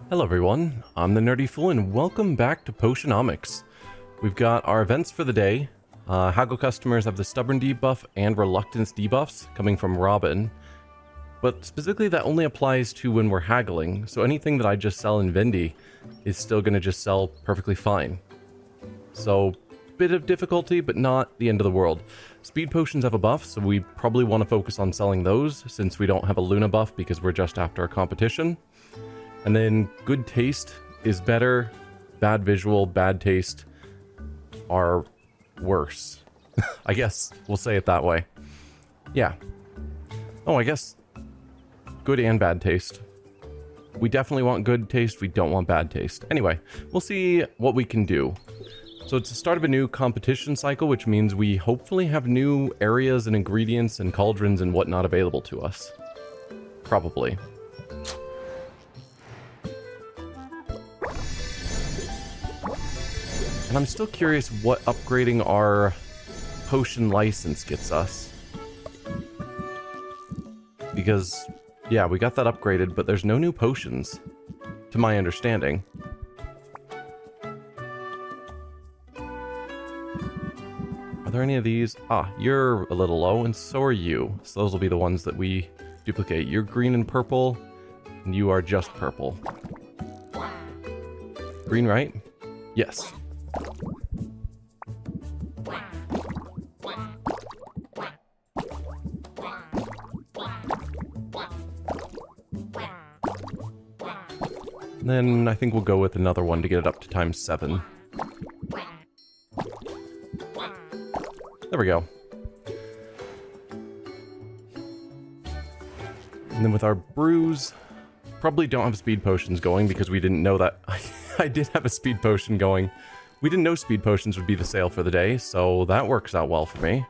Hello everyone, I'm the Nerdy Fool and welcome back to Potionomics. We've got our events for the day. Haggle customers have the Stubborn debuff and Reluctance debuffs coming from Robin. But specifically that only applies to when we're haggling, so anything that I just sell in Vendy is still going to just sell perfectly fine. So, bit of difficulty, but not the end of the world. Speed potions have a buff, so we probably want to focus on selling those since we don't have a Luna buff because we're just after a competition. And then good taste is better, bad visual, bad taste are worse. I guess we'll say it that way. Yeah. Oh, I guess good and bad taste. We definitely want good taste, we don't want bad taste. Anyway, we'll see what we can do. So it's the start of a new competition cycle, which means we hopefully have new areas and ingredients and cauldrons and whatnot available to us. Probably. And I'm still curious what upgrading our potion license gets us. Because, yeah, we got that upgraded, but there's no new potions, to my understanding. Are there any of these? Ah, you're a little low, and so are you. So those will be the ones that we duplicate. You're green and purple, and you are just purple. Green, right? Yes. Then I think we'll go with another one to get it up to times 7. There we go. And then with our brews, probably don't have speed potions going because we didn't know that. I did have a speed potion going. We didn't know speed potions would be the sale for the day, so that works out well for me.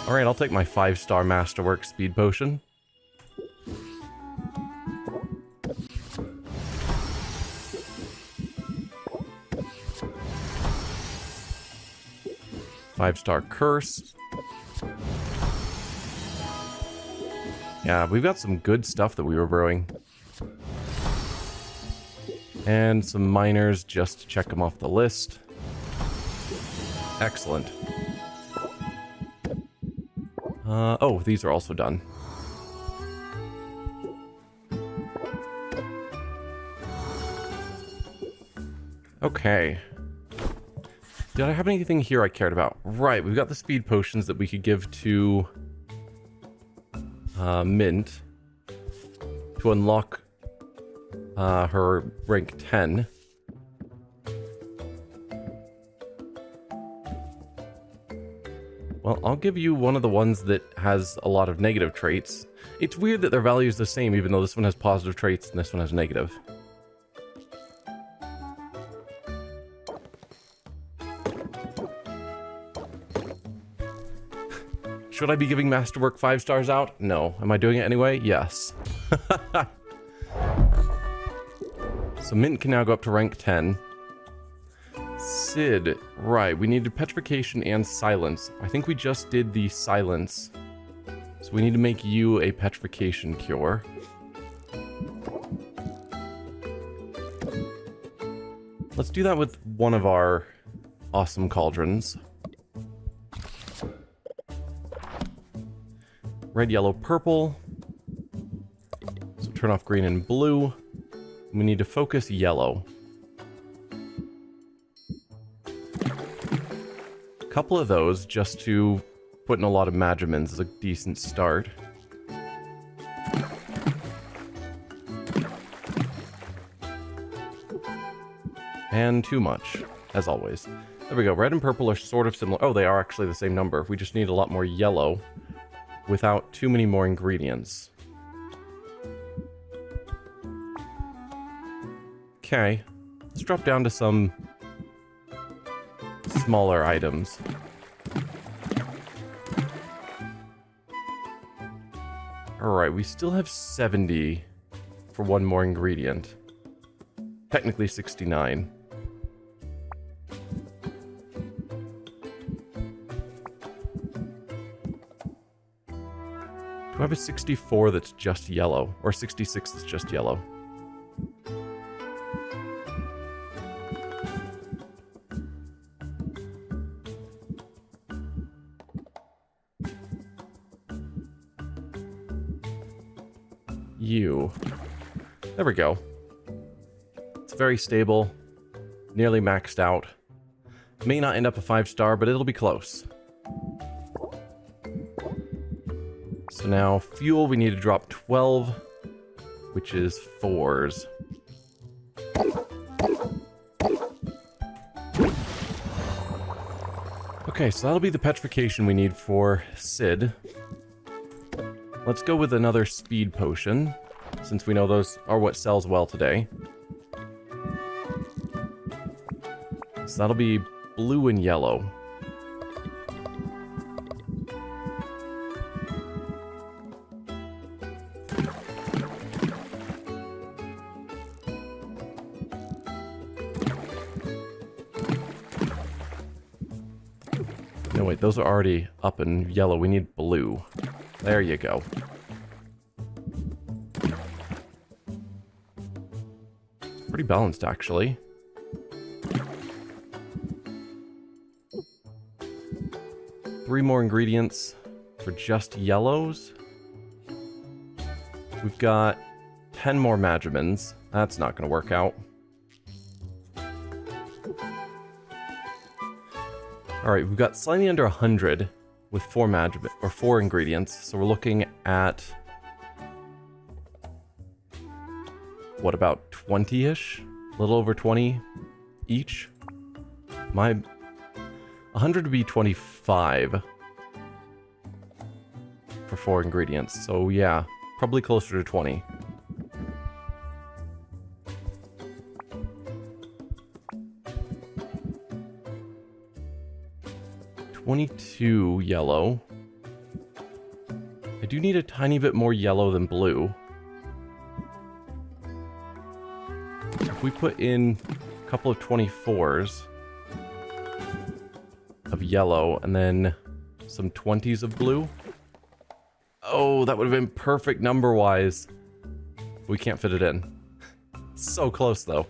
Alright, I'll take my 5-star Masterwork speed potion. Five-star curse. Yeah, we've got some good stuff that we were brewing. And some miners just to check them off the list. Excellent. Oh, these are also done. Okay. Did I have anything here I cared about? Right, we've got the speed potions that we could give to Mint to unlock her rank 10. Well, I'll give you one of the ones that has a lot of negative traits. It's weird that their value is the same, even though this one has positive traits and this one has negative. Should I be giving Masterwork 5 stars out? No. Am I doing it anyway? Yes. So Mint can now go up to rank 10. Sid, right, we needed Petrification and Silence. I think we just did the Silence. So we need to make you a Petrification cure. Let's do that with one of our awesome cauldrons. Red, yellow, purple. So turn off green and blue. We need to focus yellow. A couple of those just to put in a lot of Magimins is a decent start. And too much, as always. There we go. Red and purple are sort of similar. Oh, they are actually the same number. We just need a lot more yellow without too many more ingredients. Okay, let's drop down to some smaller items. Alright, we still have 70 for one more ingredient. Technically 69. I have a 64 that's just yellow, or 66 that's just yellow. You. There we go. It's very stable, nearly maxed out. May not end up a 5-star, but it'll be close. So now, fuel, we need to drop 12, which is 4s. Okay, so that'll be the petrification we need for Sid. Let's go with another speed potion, since we know those are what sells well today. So that'll be blue and yellow. No, wait, those are already up in yellow. We need blue. There you go. Pretty balanced, actually. Three more ingredients for just yellows. We've got 10 more Magimins. That's not going to work out. Alright, we've got slightly under 100 with 4 Magimin, or 4 ingredients. So we're looking at... what, about 20-ish? A little over 20 each? My 100 would be 25 for 4 ingredients. So yeah, probably closer to 20. $22 yellow. I do need a tiny bit more yellow than blue. If we put in a couple of 24s of yellow and then some 20s of blue. Oh, that would have been perfect number-wise. We can't fit it in. So close, though.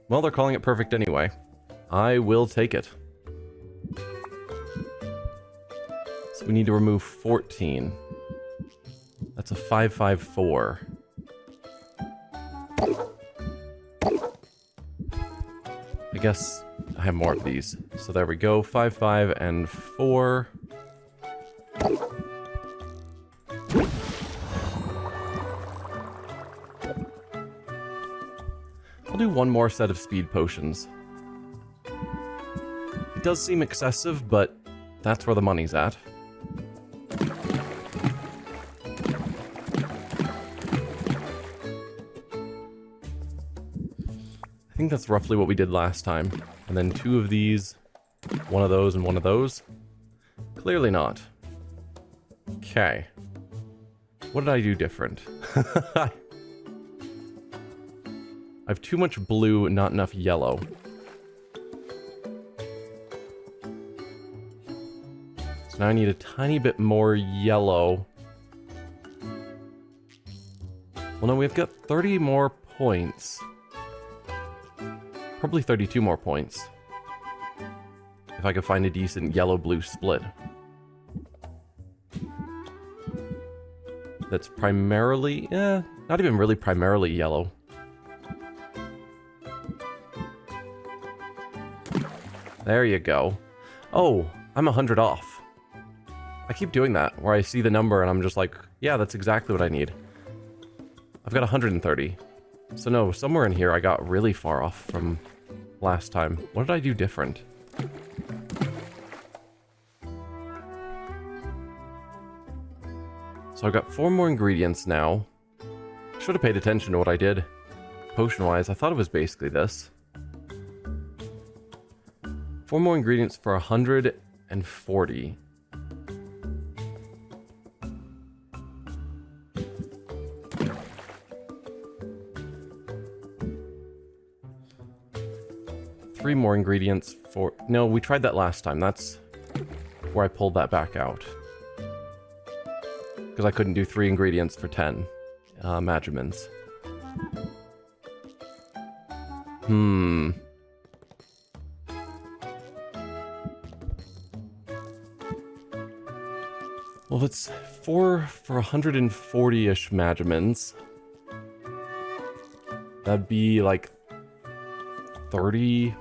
Well, they're calling it perfect anyway. I will take it. So we need to remove 14. That's a 554. I guess I have more of these. So there we go. 5, 5, and 4. I'll do one more set of speed potions. It does seem excessive, but that's where the money's at. I think that's roughly what we did last time. And then 2 of these, 1 of those, and 1 of those. Clearly not. Okay. What did I do different? I have too much blue and not enough yellow. So now I need a tiny bit more yellow. Well, no, we've got 30 more points. Probably 32 more points. If I could find a decent yellow-blue split. That's primarily, not even really primarily yellow. There you go. Oh, I'm 100 off. I keep doing that, where I see the number and I'm just like, yeah, that's exactly what I need. I've got 130. So no, somewhere in here I got really far off from last time. What did I do different? So I've got 4 more ingredients now. Should have paid attention to what I did potion-wise. I thought it was basically this. 4 more ingredients for 140. Three more ingredients 4. No, we tried that last time. That's where I pulled that back out. Because I couldn't do 3 ingredients for 10 Magimins. Well, if it's 4 for 140-ish Magimins, that'd be like 30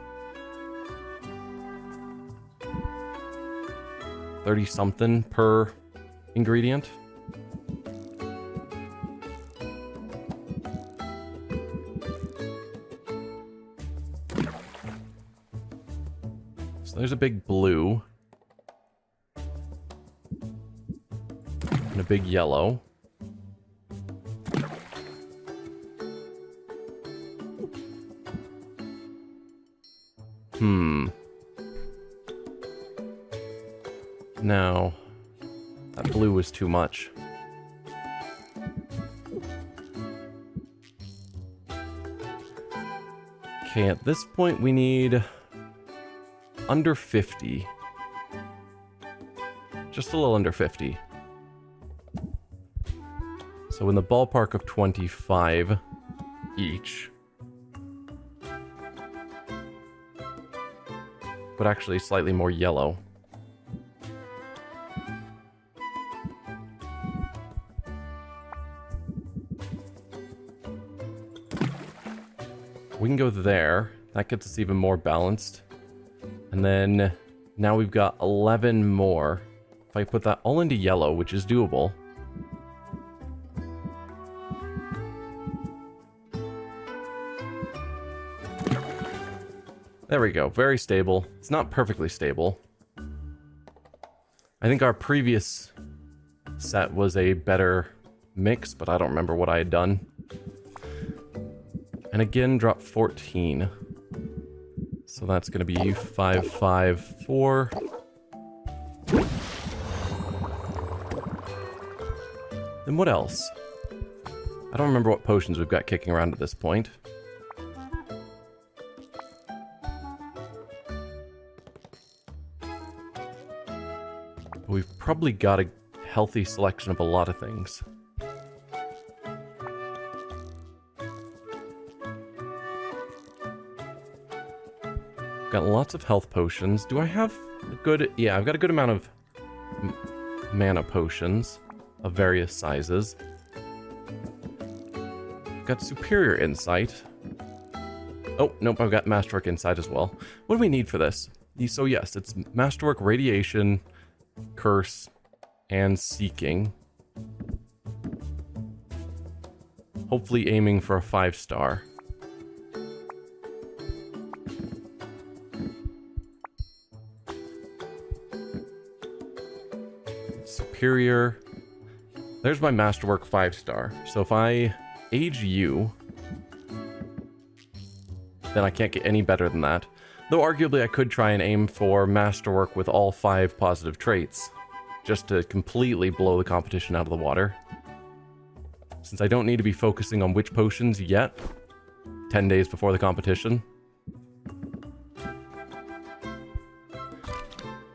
something per ingredient. So there's a big blue. And a big yellow. No. That blue was too much. Okay, at this point we need under 50. Just a little under 50. So in the ballpark of 25 each. But actually slightly more yellow. We can go there. That gets us even more balanced. And then now we've got 11 more. If I put that all into yellow, which is doable. There we go. Very stable. It's not perfectly stable. I think our previous set was a better mix, but I don't remember what I had done. And again, drop 14. So that's going to be 5, 5, 4. Then what else? I don't remember what potions we've got kicking around at this point. But we've probably got a healthy selection of a lot of things. Got lots of health potions. Do I have a good... Yeah, I've got a good amount of mana potions of various sizes. Got superior insight. Oh, nope, I've got masterwork insight as well. What do we need for this? So yes, it's masterwork, radiation, curse, and seeking. Hopefully aiming for a 5-star. Superior. There's my masterwork 5-star. So if I age you, then I can't get any better than that. Though arguably I could try and aim for masterwork with all 5 positive traits, just to completely blow the competition out of the water. Since I don't need to be focusing on which potions yet, 10 days before the competition.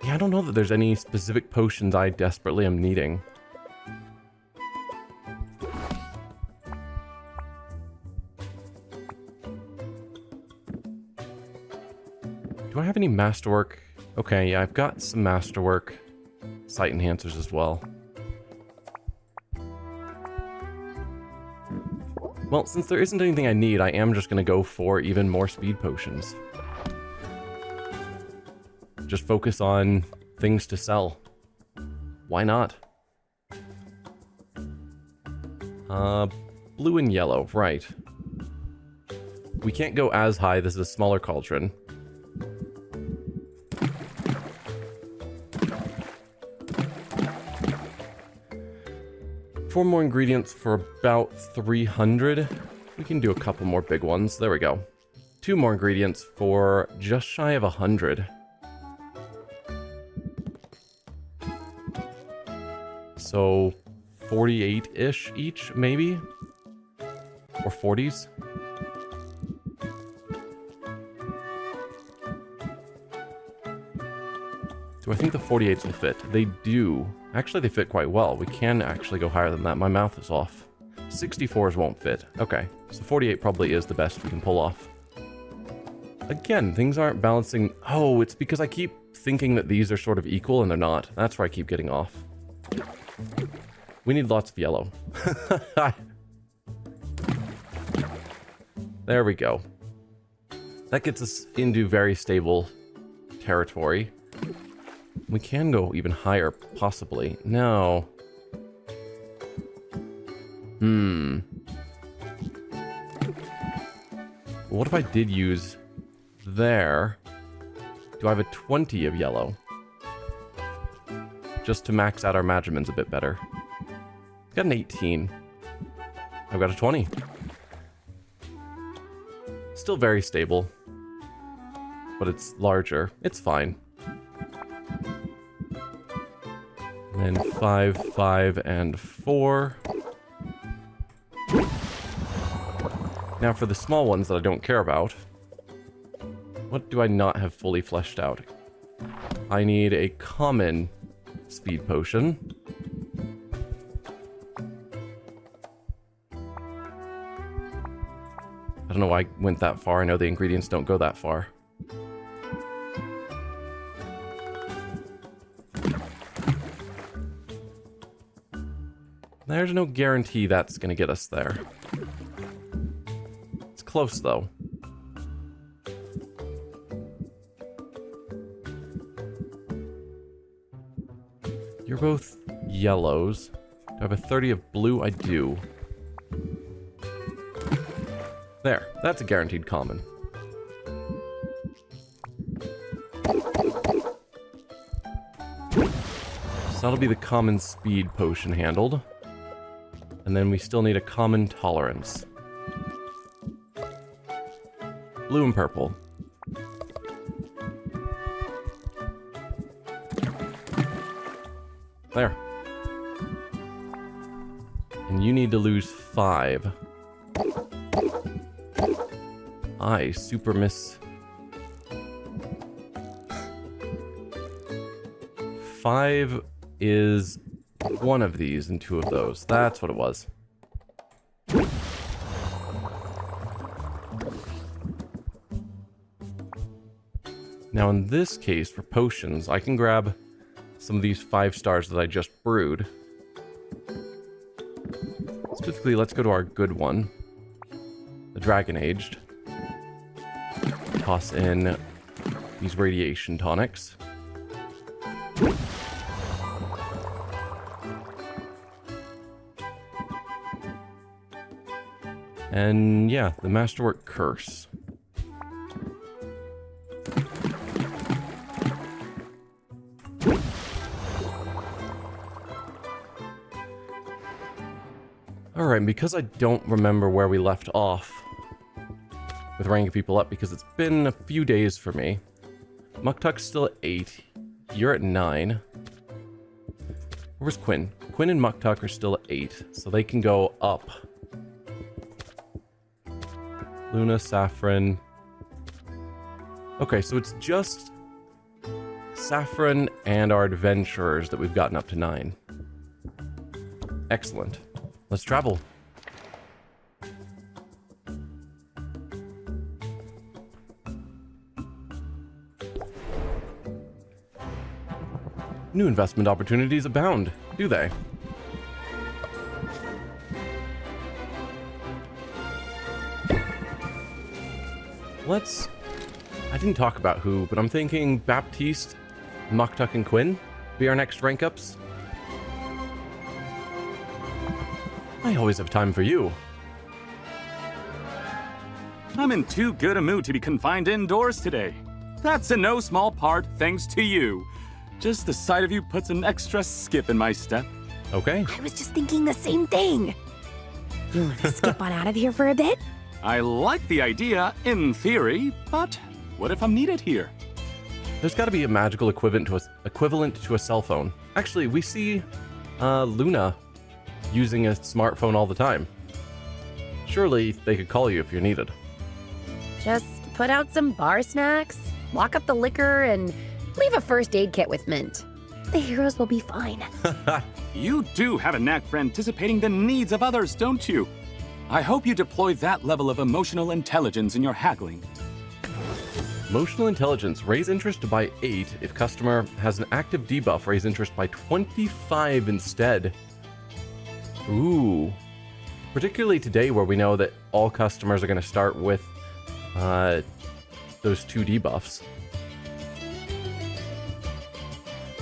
Yeah, I don't know that there's any specific potions I desperately am needing. Do I have any masterwork? Okay, yeah, I've got some masterwork sight enhancers as well. Well, since there isn't anything I need, I am just going to go for even more speed potions. Just focus on things to sell. Why not? Blue and yellow, right. We can't go as high, this is a smaller cauldron. Four more ingredients for about 300. We can do a couple more big ones. There we go. 2 more ingredients for just shy of 100. So 48-ish each, maybe? Or 40s? Do I think the 48s will fit? They do. Actually, they fit quite well. We can actually go higher than that. My mouth is off. 64s won't fit. Okay, so 48 probably is the best we can pull off. Again, things aren't balancing. Oh, it's because I keep thinking that these are sort of equal and they're not. That's where I keep getting off. We need lots of yellow. There we go. That gets us into very stable territory. We can go even higher, possibly. No. What if I did use there? Do I have a 20 of yellow? Just to max out our Magimans a bit better. Got an 18. I've got a 20. Still very stable. But it's larger. It's fine. And then 5, 5, and 4. Now for the small ones that I don't care about, what do I not have fully fleshed out? I need a common speed potion. I don't know why I went that far. I know the ingredients don't go that far. There's no guarantee that's going to get us there. It's close, though. You're both yellows. Do I have a 30 of blue? I do. There. That's a guaranteed common. So that'll be the common speed potion handled. And then we still need a common tolerance. Blue and purple. There. And you need to lose 5. I super miss. 5 is one of these and 2 of those. That's what it was. Now in this case, for potions, I can grab some of these 5 stars that I just brewed. Specifically, let's go to our good one. The Dragon Aged. Toss in these radiation tonics. And yeah, the Masterwork Curse. Alright, because I don't remember where we left off with ranking people up, because it's been a few days for me. Muktuk's still at 8. You're at 9. Where's Quinn? Quinn and Muktuk are still at 8, so they can go up. Luna, Saffron. Okay, so it's just Saffron and our adventurers that we've gotten up to 9. Excellent. Let's travel. New investment opportunities abound, do they? I didn't talk about who, but I'm thinking Baptiste, Muktuk, and Quinn be our next rank ups. I always have time for you. I'm in too good a mood to be confined indoors today. That's in no small part thanks to you. Just the sight of you puts an extra skip in my step. Okay. I was just thinking the same thing. You want to skip on out of here for a bit? I like the idea in theory, but what if I'm needed here? There's got to be a magical equivalent to a cell phone. Actually, we see Luna using a smartphone all the time. Surely they could call you if you're needed. Just put out some bar snacks, lock up the liquor, and Leave a first aid kit with Mint. The heroes will be fine. You do have a knack for anticipating the needs of others, don't you? I hope you deploy that level of emotional intelligence in your haggling. Emotional intelligence. Raise interest by 8. If customer has an active debuff, raise interest by 25 instead. Ooh. Particularly today where we know that all customers are going to start with those 2 debuffs.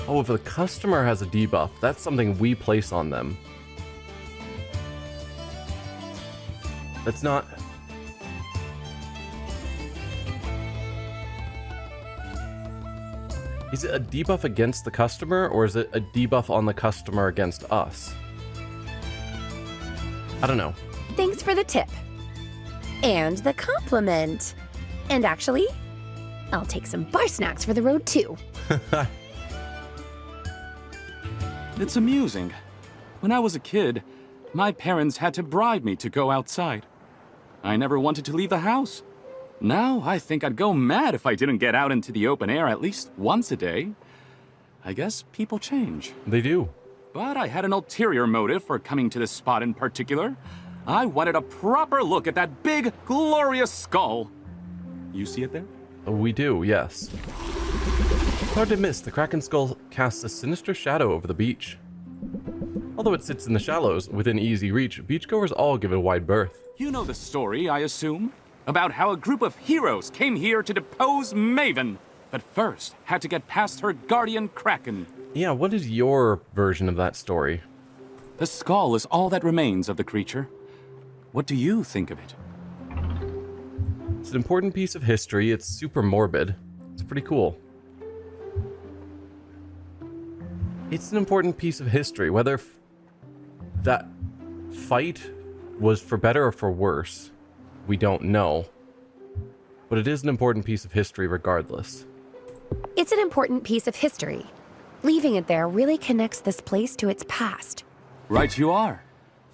Oh, if the customer has a debuff, that's something we place on them. That's not... Is it a debuff against the customer, or is it a debuff on the customer against us? I don't know. Thanks for the tip. And the compliment. And actually, I'll take some bar snacks for the road too. It's amusing. When I was a kid, my parents had to bribe me to go outside. I never wanted to leave the house. Now I think I'd go mad if I didn't get out into the open air at least once a day. I guess people change. They do. But I had an ulterior motive for coming to this spot in particular. I wanted a proper look at that big, glorious skull. You see it there? We do, yes. Hard to miss, the Kraken skull casts a sinister shadow over the beach. Although it sits in the shallows, within easy reach, beachgoers all give it a wide berth. You know the story, I assume? About how a group of heroes came here to depose Maven, but first had to get past her guardian Kraken. Yeah, what is your version of that story? The skull is all that remains of the creature. What do you think of it? It's an important piece of history, it's super morbid. It's pretty cool. It's an important piece of history, whether that fight was for better or for worse, we don't know. But it is an important piece of history regardless. It's an important piece of history. Leaving it there really connects this place to its past. Right you are.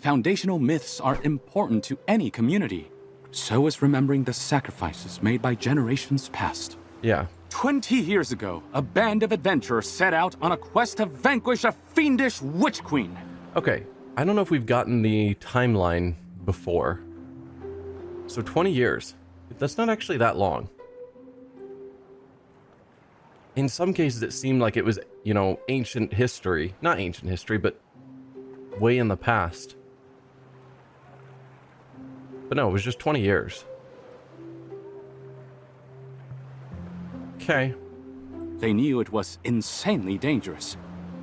Foundational myths are important to any community. So is remembering the sacrifices made by generations past. Yeah. 20 years ago, a band of adventurers set out on a quest to vanquish a fiendish witch queen. Okay, I don't know if we've gotten the timeline before. So 20 years. That's not actually that long. In some cases, it seemed like it was, you know, ancient history. Not ancient history, but way in the past. But no, it was just 20 years. Okay. They knew it was insanely dangerous.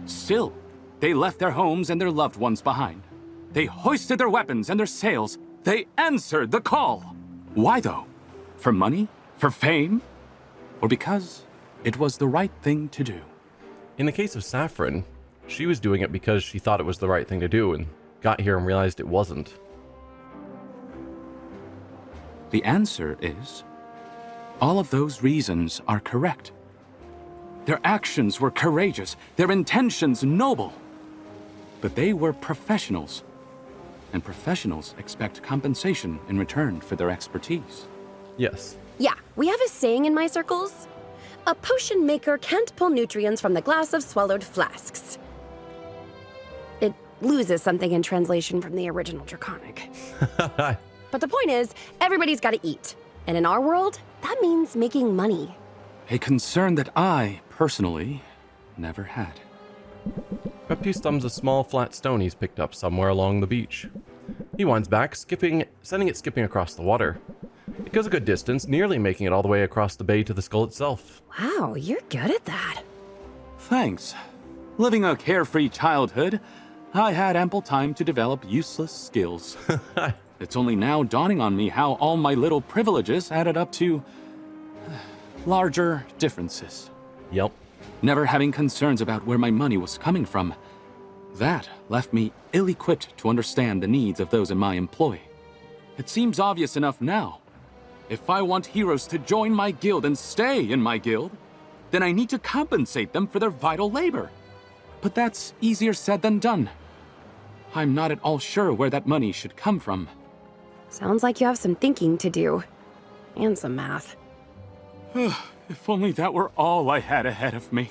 Still, they left their homes and their loved ones behind. They hoisted their weapons and their sails. They answered the call. Why though? For money? For fame? Or because it was the right thing to do? In the case of Saffron, she was doing it because she thought it was the right thing to do and got here and realized it wasn't. The answer is, all of those reasons are correct. Their actions were courageous, their intentions noble. But they were professionals, and professionals expect compensation in return for their expertise. Yes. Yeah, we have a saying in my circles. A potion maker can't pull nutrients from the glass of swallowed flasks. It loses something in translation from the original Draconic. But the point is, everybody's got to eat. And in our world, that means making money. A concern that I, personally, never had. Baptiste thumbs a small flat stone he's picked up somewhere along the beach. He winds back, sending it skipping across the water. It goes a good distance, nearly making it all the way across the bay to the skull itself. Wow, you're good at that. Thanks. Living a carefree childhood, I had ample time to develop useless skills. It's only now dawning on me how all my little privileges added up to larger differences. Yep. Never having concerns about where my money was coming from, that left me ill-equipped to understand the needs of those in my employ. It seems obvious enough now. If I want heroes to join my guild and stay in my guild, then I need to compensate them for their vital labor. But that's easier said than done. I'm not at all sure where that money should come from. Sounds like you have some thinking to do. And some math. If only that were all I had ahead of me.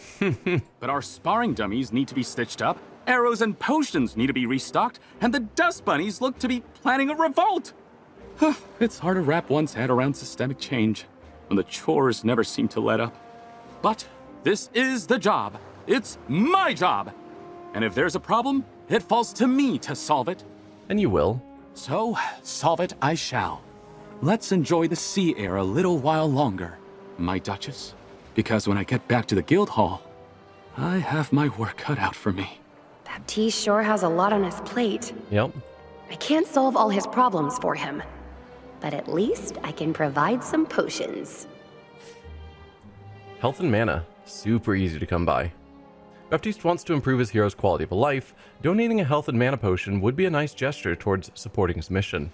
But our sparring dummies need to be stitched up, arrows and potions need to be restocked, and the dust bunnies look to be planning a revolt. It's hard to wrap one's head around systemic change when the chores never seem to let up. But this is the job. It's my job. And if there's a problem, it falls to me to solve it. And you will. So, solve it I shall. Let's enjoy the sea air a little while longer, my Duchess. Because when I get back to the guild hall, I have my work cut out for me. Baptiste sure has a lot on his plate. Yep. I can't solve all his problems for him, but at least I can provide some potions. Health and mana. Super easy to come by. Baptiste wants to improve his hero's quality of life. Donating a health and mana potion would be a nice gesture towards supporting his mission.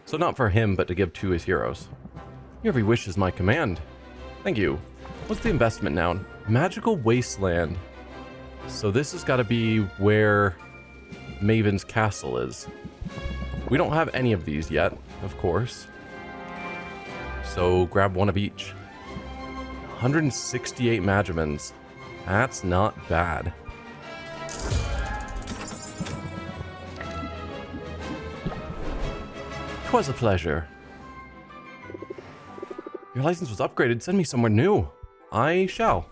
So not for him, but to give to his heroes. Your every wish is my command. Thank you. What's the investment now? Magical Wasteland. So this has got to be where Maven's castle is. We don't have any of these yet, of course. So grab one of each. 168 Magimans. That's not bad. Twas a pleasure. Your license was upgraded. Send me somewhere new. I shall.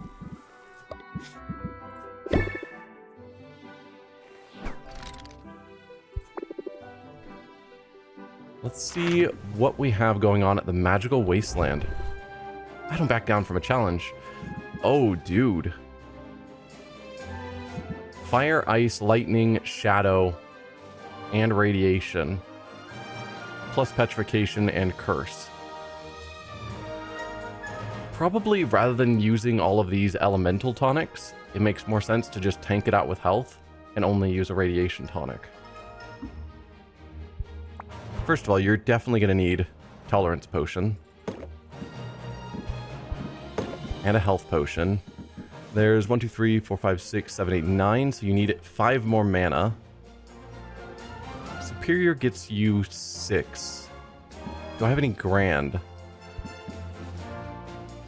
Let's see what we have going on at the Magical Wasteland. I don't back down from a challenge. Oh, dude. Fire, ice, lightning, shadow, and radiation. Plus petrification and curse. Probably rather than using all of these elemental tonics, it makes more sense to just tank it out with health and only use a radiation tonic. First of all, you're definitely going to need tolerance potion. And a health potion. There's 1, 2, 3, 4, 5, 6, 7, 8, 9, so you need 5 more mana. Superior gets you 6. Do I have any grand?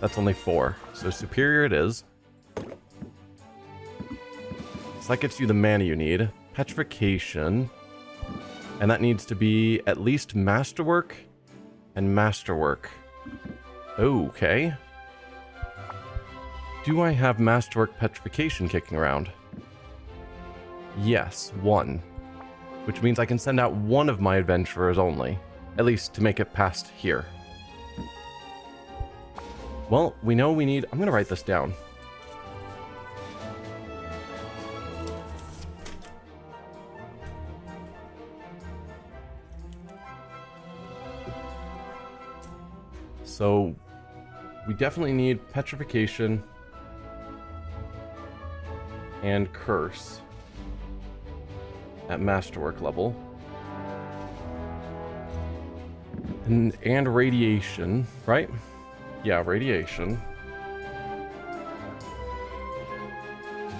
That's only 4. So superior it is. So that gets you the mana you need. Petrification. And that needs to be at least masterwork and masterwork. Okay. Do I have masterwork petrification kicking around? Yes, 1. Which means I can send out 1 of my adventurers only. At least to make it past here. Well, we know we need... I'm going to write this down. So, we definitely need petrification and curse at masterwork level. And radiation, right? Yeah, radiation.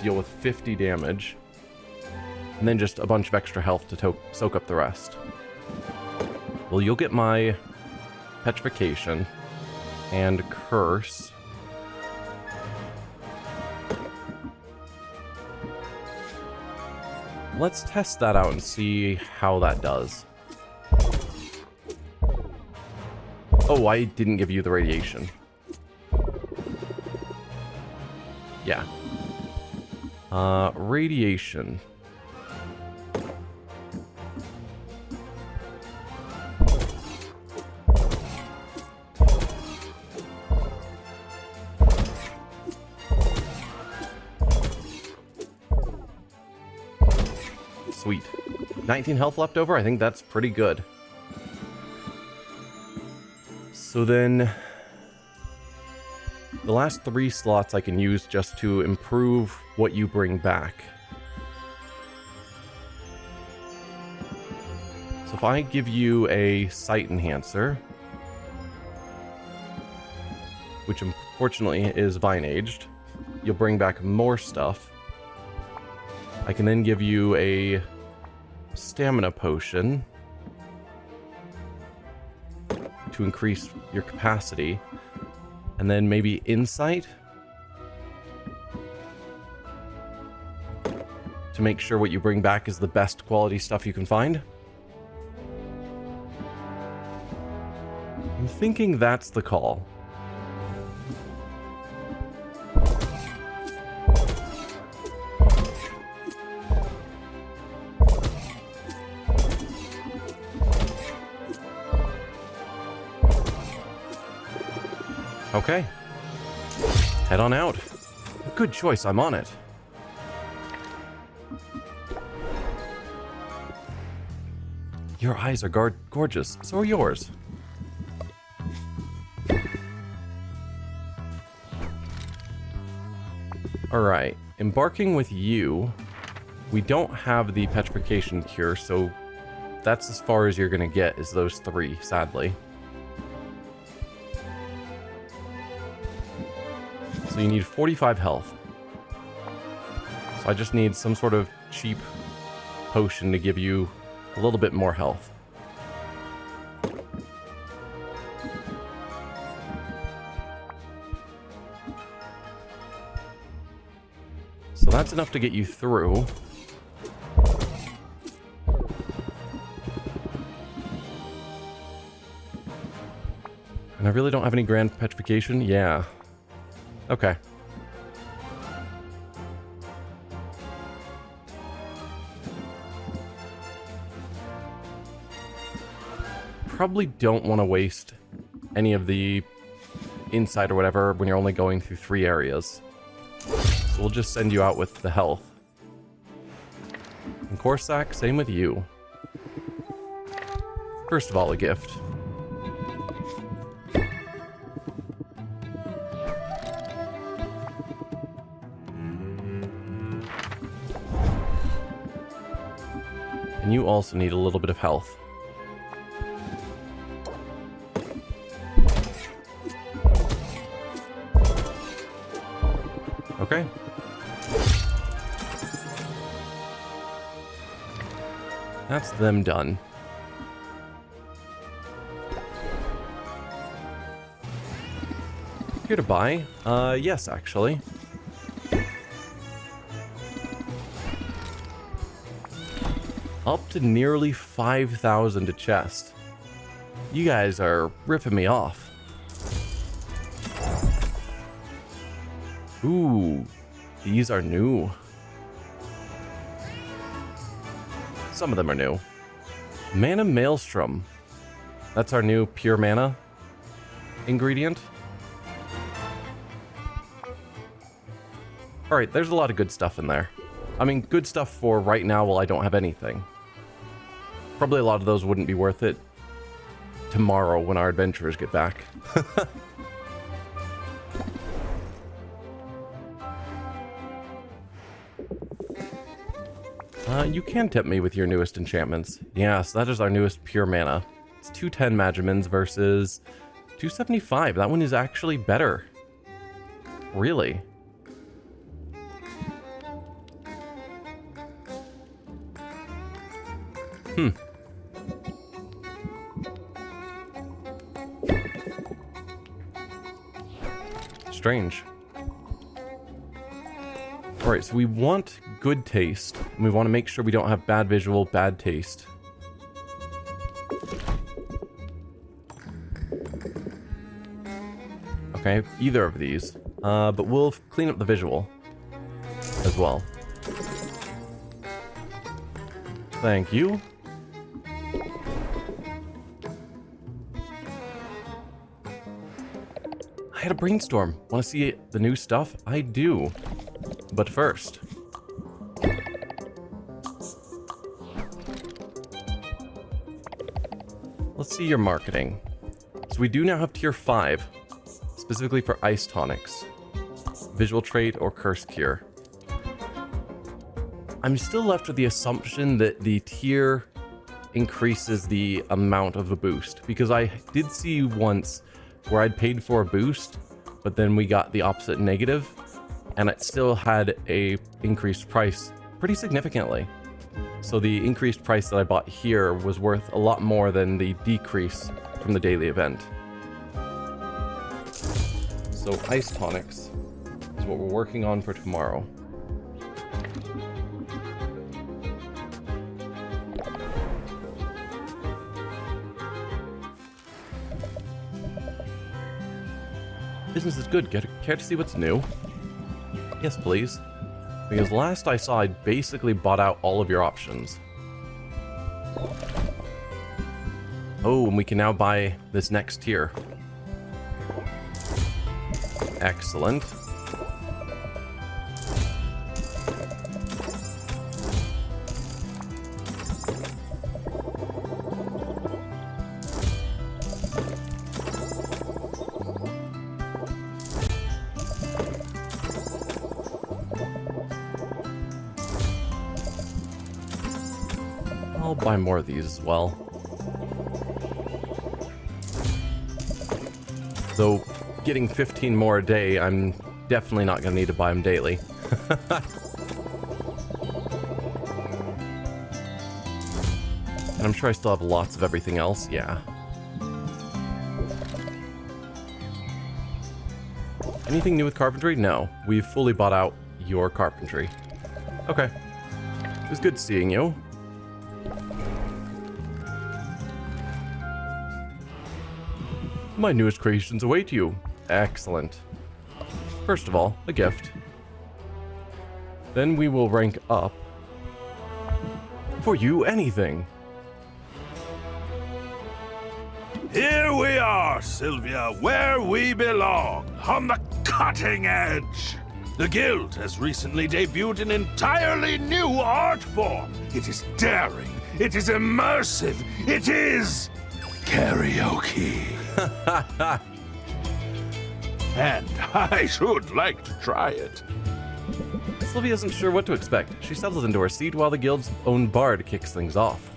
Deal with 50 damage. And then just a bunch of extra health to soak up the rest. Well, you'll get my petrification and curse. Let's test that out and see how that does. Oh, I didn't give you the radiation. Yeah. Radiation. Sweet. 19 health left over? I think that's pretty good. So then, the last 3 slots I can use just to improve what you bring back. So if I give you a sight enhancer, which unfortunately is vine aged, you'll bring back more stuff. I can then give you a stamina potion to to increase your capacity. And then maybe insight to make sure what you bring back is the best quality stuff you can find. I'm thinking that's the call. Okay. Head on out. Good choice, I'm on it. Your eyes are gorgeous. So are yours. Alright, embarking with you. We don't have the petrification cure, so that's as far as you're gonna get, is those 3, sadly. So you need 45 health. So I just need some sort of cheap potion to give you a little bit more health. So that's enough to get you through. And I really don't have any grand petrification? Yeah. Okay. Probably don't want to waste any of the insight or whatever when you're only going through 3 areas. So we'll just send you out with the health. And Corsac, same with you. First of all, a gift. And you also need a little bit of health. Okay. That's them done. Here to buy? Yes, actually. Up to nearly 5,000 a chest. You guys are ripping me off. Ooh, these are new. Some of them are new. Mana Maelstrom. That's our new pure mana ingredient. Alright, there's a lot of good stuff in there. I mean, good stuff for right now while I don't have anything. Probably a lot of those wouldn't be worth it tomorrow when our adventurers get back. You can tempt me with your newest enchantments. Yes, that is our newest pure mana. It's 210 Magimins versus 275. That one is actually better. Really? Strange. Alright, so we want good taste, and we want to make sure we don't have bad visual, bad taste. Okay, either of these. But we'll clean up the visual as well. Thank you. I had a brainstorm. Want to see the new stuff? I do. But first, let's see your marketing. So we do now have tier 5, specifically for ice tonics, visual trait, or curse cure. I'm still left with the assumption that the tier increases the amount of a boost, because I did see once where I'd paid for a boost, but then we got the opposite negative, and it still had a increased price pretty significantly. So the increased price that I bought here was worth a lot more than the decrease from the daily event. So ice tonics is what we're working on for tomorrow. Business is good. Care to see what's new? Yes, please. Because last I saw, I basically bought out all of your options. Oh, and we can now buy this next tier. Excellent. I'll buy more of these as well. Though, getting 15 more a day, I'm definitely not going to need to buy them daily. And I'm sure I still have lots of everything else, yeah. Anything new with carpentry? No. We've fully bought out your carpentry. Okay. It was good seeing you. My newest creations await you. Excellent. First of all, a gift. Then we will rank up. For you, anything. Here we are, Sylvia, where we belong, on the cutting edge. The Guild has recently debuted an entirely new art form. It is daring, it is immersive, it is karaoke. And I should like to try it. Sylvia isn't sure what to expect. She settles into her seat while the Guild's own bard kicks things off.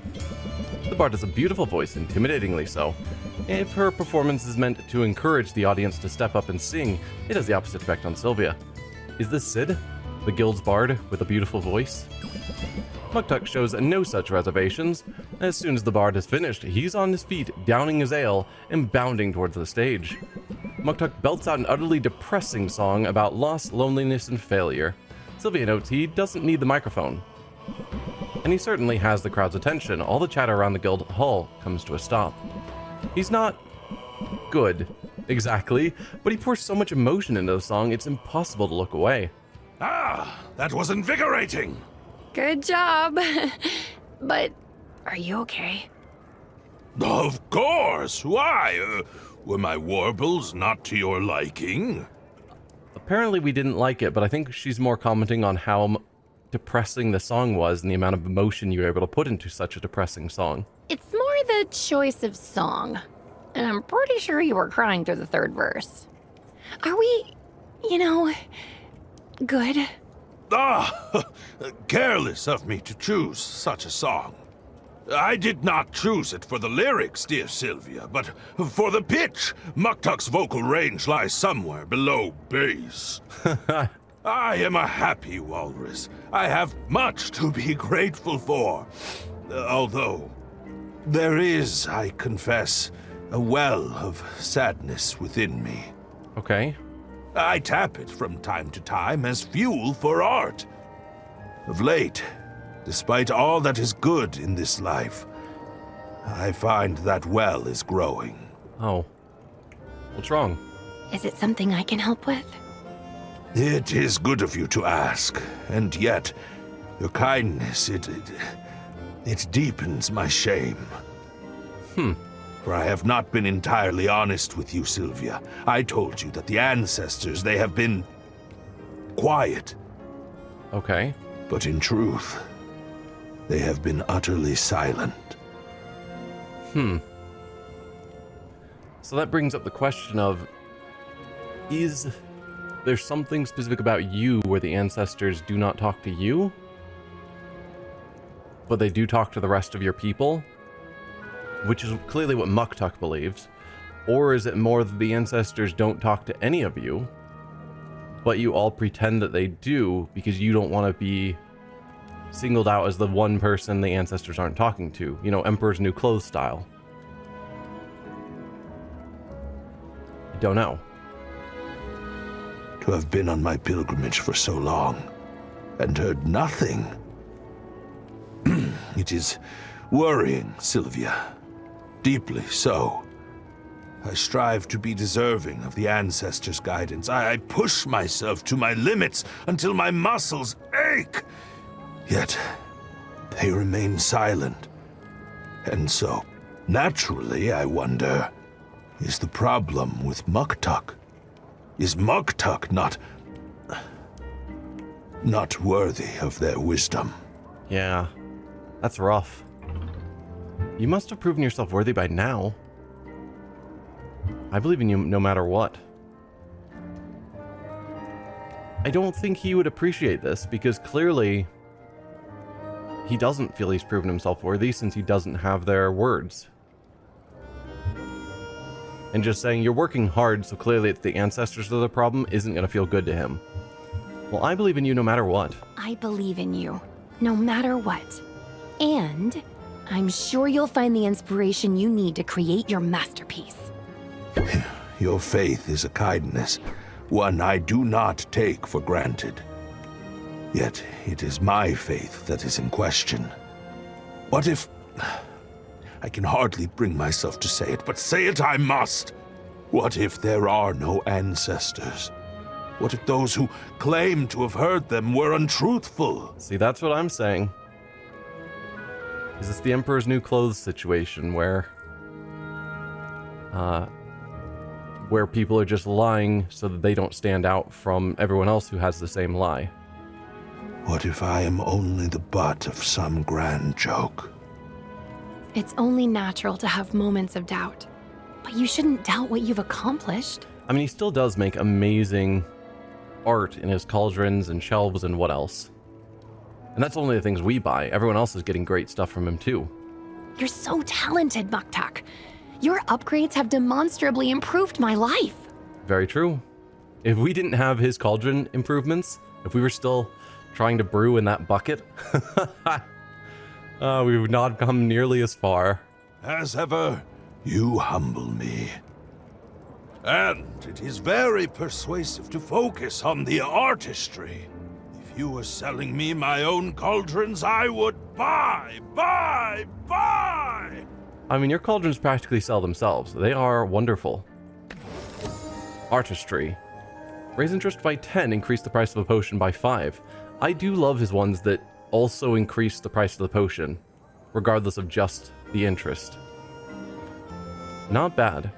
The bard has a beautiful voice, intimidatingly so. If her performance is meant to encourage the audience to step up and sing, it has the opposite effect on Sylvia. Is this Sid, the Guild's bard with a beautiful voice? Muktuk shows no such reservations. As soon as the bard has finished, he's on his feet, downing his ale, and bounding towards the stage. Muktuk belts out an utterly depressing song about loss, loneliness, and failure. Sylvia notes he doesn't need the microphone. And he certainly has the crowd's attention. All the chatter around the Guild hall comes to a stop. He's not good, exactly, but he pours so much emotion into the song, it's impossible to look away. Ah, that was invigorating. Good job. But are you okay? Of course. Why? Were my warbles not to your liking? Apparently we didn't like it, but I think she's more commenting on how depressing the song was and the amount of emotion you were able to put into such a depressing song. It's more the choice of song. And I'm pretty sure you were crying through the third verse. Are we, good? Ah, careless of me to choose such a song. I did not choose it for the lyrics, dear Sylvia, but for the pitch. Muktuk's vocal range lies somewhere below bass. I am a happy walrus. I have much to be grateful for. Although, there is, I confess, a well of sadness within me. Okay. I tap it from time to time as fuel for art. Of late, despite all that is good in this life, I find that well is growing. Oh. What's wrong? Is it something I can help with? It is good of you to ask, and yet, your kindness, it deepens my shame. For I have not been entirely honest with you, Sylvia. I told you that the ancestors, they have been quiet. Okay. But in truth, they have been utterly silent. So that brings up the question of, is there something specific about you where the ancestors do not talk to you, but they do talk to the rest of your people? Which is clearly what Muktuk believes. Or is it more that the ancestors don't talk to any of you, but you all pretend that they do because you don't want to be singled out as the one person the ancestors aren't talking to? You know, Emperor's New Clothes style. don't know. To have been on my pilgrimage for so long and heard nothing. It is worrying, Sylvia. Deeply so. I strive to be deserving of the ancestors' guidance. I push myself to my limits until my muscles ache. Yet, they remain silent. And so, naturally, I wonder, is the problem with Muktuk? Is Muktuk not worthy of their wisdom? Yeah, that's rough. You must have proven yourself worthy by now. I believe in you no matter what. I don't think he would appreciate this, because clearly he doesn't feel he's proven himself worthy since he doesn't have their words. And just saying you're working hard, so clearly it's the ancestors that are the problem, isn't going to feel good to him. Well, I believe in you no matter what. I believe in you, no matter what. And I'm sure you'll find the inspiration you need to create your masterpiece. Your faith is a kindness, one I do not take for granted. Yet it is my faith that is in question. What if... I can hardly bring myself to say it, but say it I must. What if there are no ancestors? What if those who claim to have heard them were untruthful? See, that's what I'm saying. Is this the Emperor's New Clothes situation where people are just lying so that they don't stand out from everyone else who has the same lie? What if I am only the butt of some grand joke? It's only natural to have moments of doubt, but you shouldn't doubt what you've accomplished. I mean, he still does make amazing art in his cauldrons and shelves and what else. And that's only the things we buy. Everyone else is getting great stuff from him too. You're so talented, Muktuk. Your upgrades have demonstrably improved my life. Very true. If we didn't have his cauldron improvements, if we were still trying to brew in that bucket, we would not come nearly as far. As ever, you humble me. And it is very persuasive to focus on the artistry. If you were selling me my own cauldrons, I would buy! I mean, your cauldrons practically sell themselves. They are wonderful. Artistry. Raise interest by 10, increase the price of a potion by 5. I do love his ones that also increase the price of the potion, regardless of just the interest. Not bad.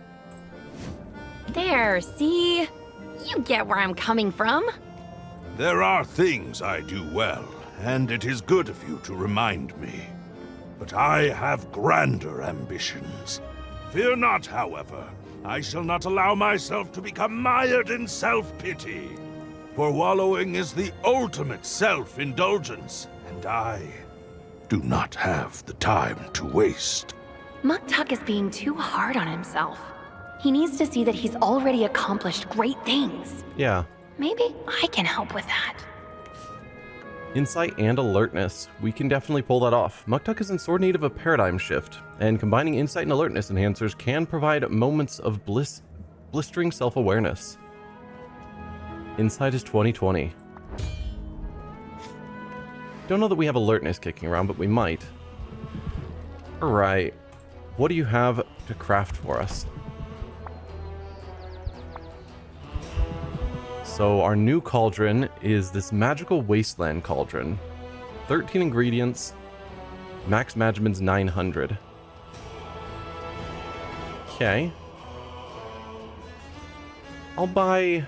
There, see? You get where I'm coming from. There are things I do well, and it is good of you to remind me. But I have grander ambitions. Fear not, however. I shall not allow myself to become mired in self-pity. For wallowing is the ultimate self-indulgence, and I do not have the time to waste. Muktuk is being too hard on himself. He needs to see that he's already accomplished great things. Yeah. Maybe I can help with that. Insight and alertness. We can definitely pull that off. Muktuk is in sore need of a paradigm shift, and combining insight and alertness enhancers can provide moments of blistering self-awareness. Insight is 2020. Don't know that we have alertness kicking around, but we might. Alright. What do you have to craft for us? So our new cauldron is this magical wasteland cauldron. 13 ingredients. Max Magicman's 900. Okay. I'll buy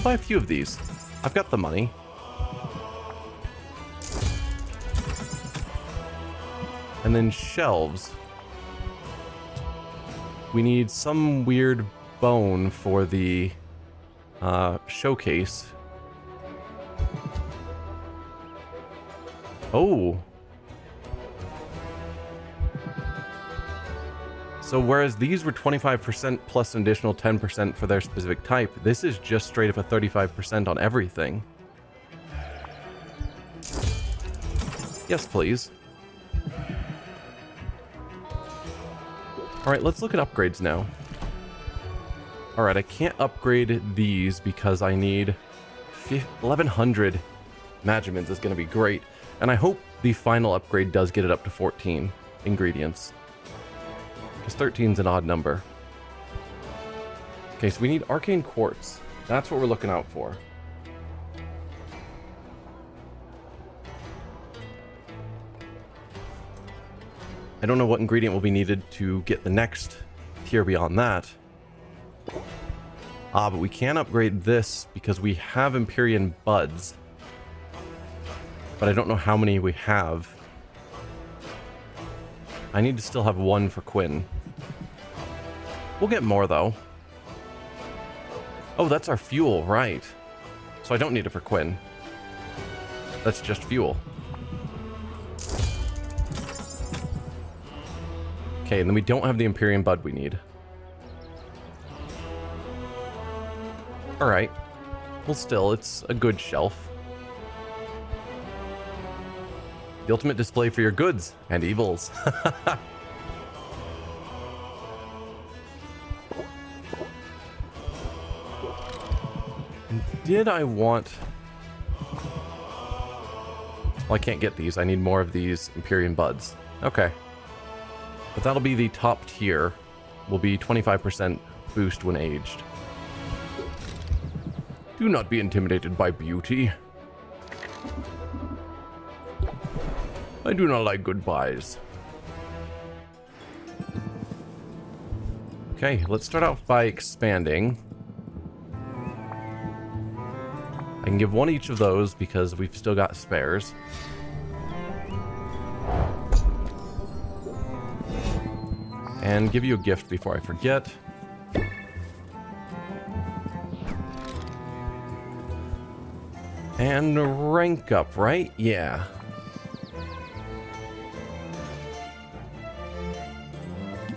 a few of these. I've got the money. And then shelves. We need some weird bone for the showcase. Oh. So whereas these were 25% plus an additional 10% for their specific type, this is just straight up a 35% on everything. Yes, please. Alright, let's look at upgrades now. Alright, I can't upgrade these because I need 1100 Magimins is going to be great. And I hope the final upgrade does get it up to 14 ingredients. Because 13 is an odd number. Okay, so we need Arcane Quartz. That's what we're looking out for. I don't know what ingredient will be needed to get the next tier beyond that. But we can upgrade this because we have Empyrean Buds. But I don't know how many we have. I need to still have one for Quinn. We'll get more, though. Oh, that's our fuel, right. So I don't need it for Quinn. That's just fuel. Okay, and then we don't have the Empyrean Bud we need. Alright. Well, still, it's a good shelf. The ultimate display for your goods and evils. And did I want... Well, I can't get these. I need more of these Empyrean Buds. Okay. But that'll be the top tier. Will be 25% boost when aged. Do not be intimidated by beauty. I do not like goodbyes. Okay, let's start off by expanding. I can give one each of those because we've still got spares. And give you a gift before I forget. And rank up, right? Yeah.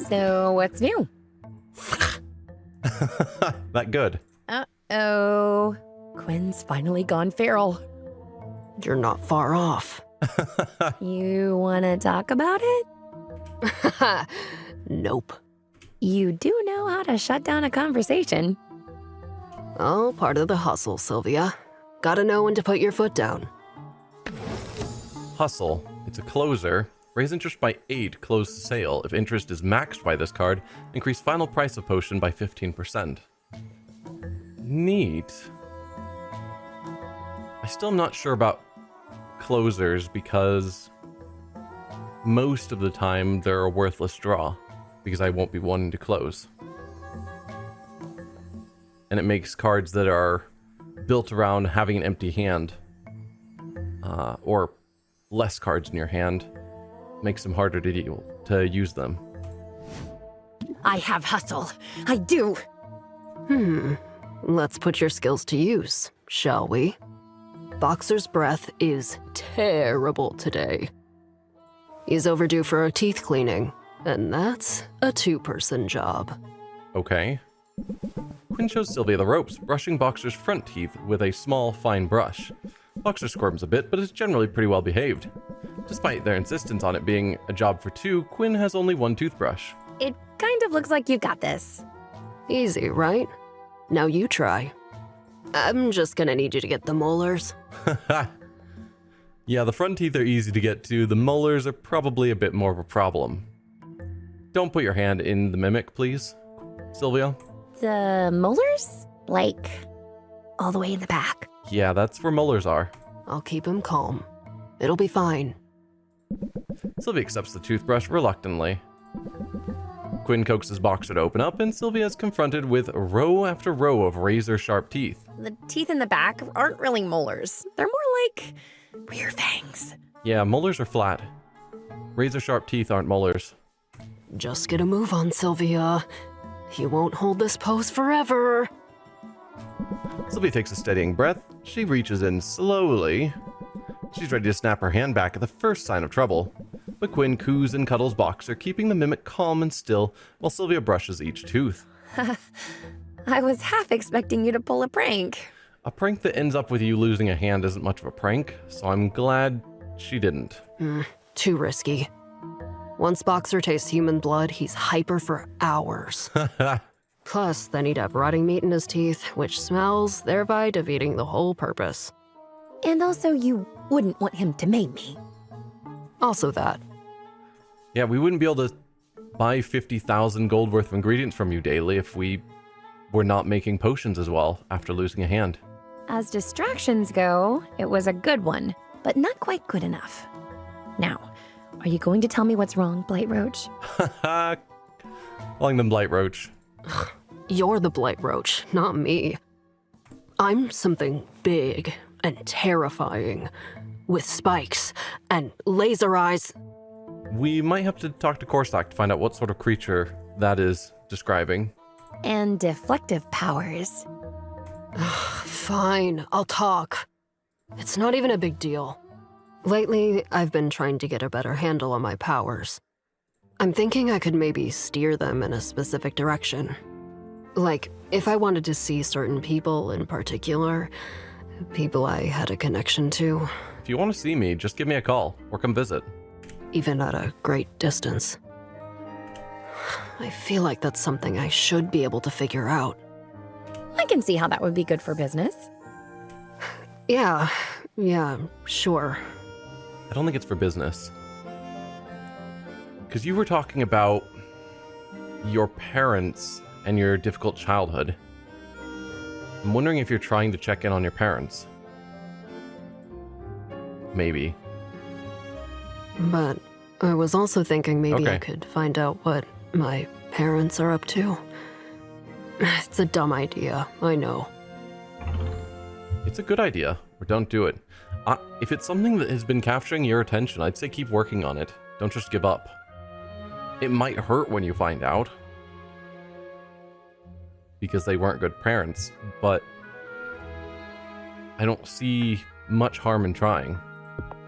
So, what's new? That good. Uh-oh. Quinn's finally gone feral. You're not far off. You want to talk about it? Nope. You do know how to shut down a conversation. Oh, part of the hustle, Sylvia. Gotta know when to put your foot down. Hustle. It's a closer. Raise interest by 8, close the sale. If interest is maxed by this card, increase final price of potion by 15%. Neat. I still am not sure about closers because most of the time they're a worthless draw because I won't be wanting to close. And it makes cards that are built around having an empty hand or less cards in your hand makes them harder to use them. I have hustle. I do. Let's put your skills to use, shall we? Boxer's breath is terrible today. He's overdue for a teeth cleaning, and that's a two-person job. Okay. Quinn shows Sylvia the ropes, brushing Boxer's front teeth with a small, fine brush. Boxer squirms a bit, but is generally pretty well behaved. Despite their insistence on it being a job for two, Quinn has only one toothbrush. It kind of looks like you got this. Easy, right? Now you try. I'm just gonna need you to get the molars. Yeah, the front teeth are easy to get to. The molars are probably a bit more of a problem. Don't put your hand in the mimic, please, Sylvia. The molars? Like, all the way in the back. Yeah, that's where molars are. I'll keep him calm. It'll be fine. Sylvia accepts the toothbrush reluctantly. Quinn coaxes Boxer to open up, and Sylvia is confronted with row after row of razor-sharp teeth. The teeth in the back aren't really molars. They're more like rear fangs. Yeah, molars are flat. Razor-sharp teeth aren't molars. Just get a move on, Sylvia. You won't hold this pose forever. Sylvia takes a steadying breath. She reaches in slowly. She's ready to snap her hand back at the first sign of trouble. But Quinn coos and cuddles Boxer, keeping the mimic calm and still while Sylvia brushes each tooth. I was half expecting you to pull a prank. A prank that ends up with you losing a hand isn't much of a prank, so I'm glad she didn't. Too risky. Once Boxer tastes human blood, he's hyper for hours. Plus, then he'd have rotting meat in his teeth, which smells, thereby defeating the whole purpose. And also, you wouldn't want him to maim me. Also that. Yeah, we wouldn't be able to buy 50,000 gold worth of ingredients from you daily if we were not making potions as well after losing a hand. As distractions go, it was a good one, but not quite good enough. Now, are you going to tell me what's wrong, Blight Roach? Calling them Blight Roach. You're the Blight Roach, not me. I'm something big and terrifying, with spikes and laser eyes. We might have to talk to Corsac to find out what sort of creature that is describing. And deflective powers. Fine, I'll talk. It's not even a big deal. Lately, I've been trying to get a better handle on my powers. I'm thinking I could maybe steer them in a specific direction. Like, if I wanted to see certain people in particular, people I had a connection to. If you want to see me, just give me a call or come visit. Even at a great distance. I feel like that's something I should be able to figure out. I can see how that would be good for business. Yeah, sure. I don't think it's for business. Because you were talking about your parents and your difficult childhood. I'm wondering if you're trying to check in on your parents. Maybe. But I was also thinking maybe Okay. I could find out what my parents are up to. It's a dumb idea, I know. It's a good idea, or don't do it. If it's something that has been capturing your attention, I'd say keep working on it. Don't just give up. It might hurt when you find out, because they weren't good parents, but I don't see much harm in trying.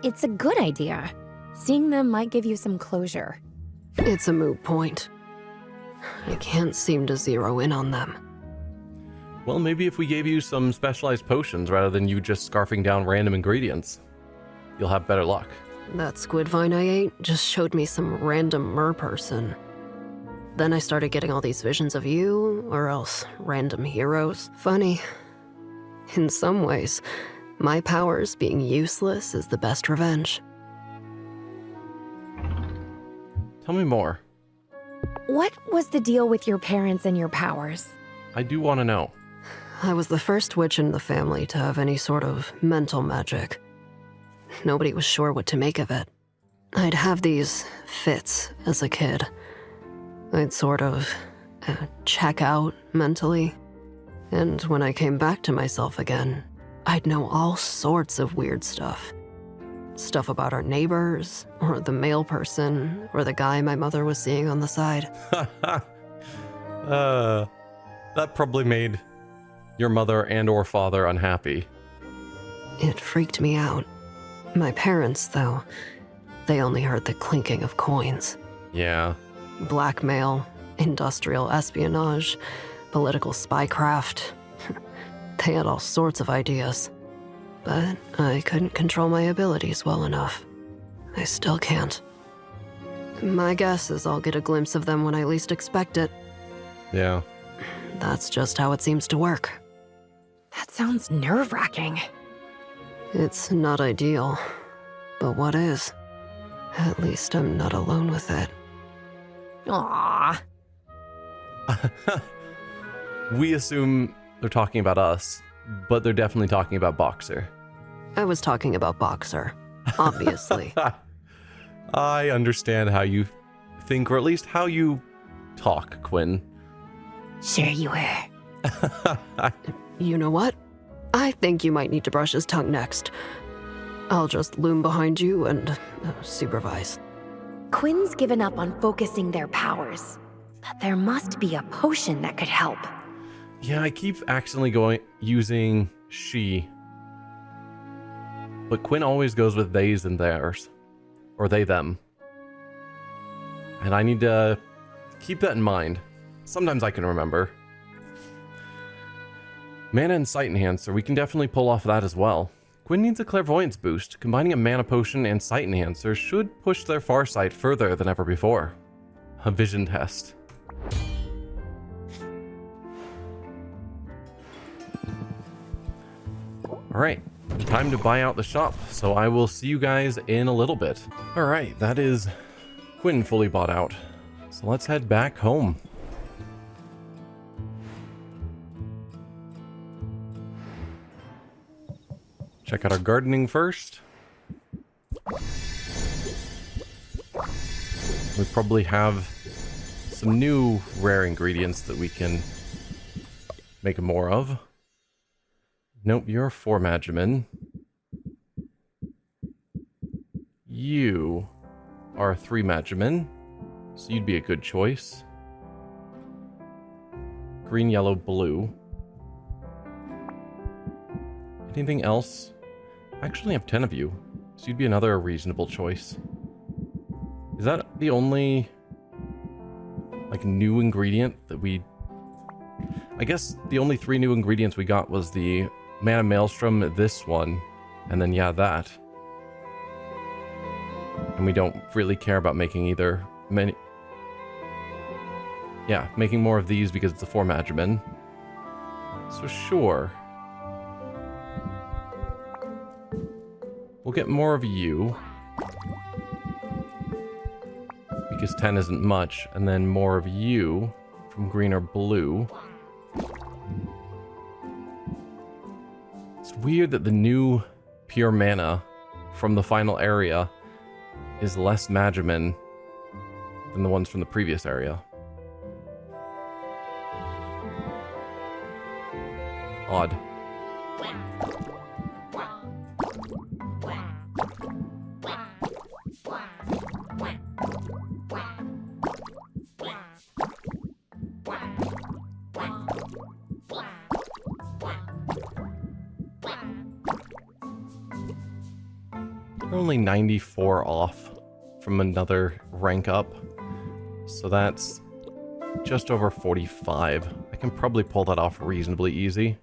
It's a good idea. Seeing them might give you some closure. It's a moot point. I can't seem to zero in on them. Well, maybe if we gave you some specialized potions rather than you just scarfing down random ingredients, you'll have better luck. That squid vine I ate just showed me some random mer-person. Then I started getting all these visions of you, or else random heroes. Funny. In some ways, my powers being useless is the best revenge. Tell me more. What was the deal with your parents and your powers? I do want to know. I was the first witch in the family to have any sort of mental magic. Nobody was sure what to make of it. I'd have these fits as a kid. I'd sort of check out mentally. And when I came back to myself again, I'd know all sorts of weird stuff. Stuff about our neighbors, or the male person, or the guy my mother was seeing on the side. That probably made your mother and or father unhappy. It freaked me out. My parents, though, they only heard the clinking of coins. Yeah. Blackmail, industrial espionage, political spycraft. They had all sorts of ideas. But I couldn't control my abilities well enough. I still can't. My guess is I'll get a glimpse of them when I least expect it. Yeah. That's just how it seems to work. That sounds nerve-wracking. It's not ideal, but what is? At least I'm not alone with it. Aww. We assume they're talking about us, but they're definitely talking about Boxer. I was talking about Boxer, obviously. I understand how you think, or at least how you talk, Quinn. Sure you were. You know what? I think you might need to brush his tongue next. I'll just loom behind you and supervise. Quinn's given up on focusing their powers, but there must be a potion that could help. Yeah, I keep accidentally using she. But Quinn always goes with theys and theirs. Or they, them. And I need to keep that in mind. Sometimes I can remember. Mana and Sight Enhancer, we can definitely pull off that as well. Gwyn needs a clairvoyance boost. Combining a mana potion and sight enhancer should push their farsight further than ever before. A vision test. Alright, time to buy out the shop, so I will see you guys in a little bit. Alright, that is Gwyn fully bought out. So let's head back home. Check out our gardening first. We probably have some new rare ingredients that we can make more of. Nope, you're a 4 Magimin. You are a 3 Magimin, so you'd be a good choice. Green, yellow, blue. Anything else? I actually have 10 of you, so you'd be another reasonable choice. Is that the only, like, new ingredient that we... I guess the only 3 new ingredients we got was the Mana Maelstrom, this one, and then, yeah, that. And we don't really care about making either many... Yeah, making more of these because it's a 4 Magimin. So sure. We'll get more of you. Because 10 isn't much. And then more of you from green or blue. It's weird that the new pure mana from the final area is less Magimin than the ones from the previous area. Odd. We're only 94 off from another rank up, so that's just over 45. I can probably pull that off reasonably easy.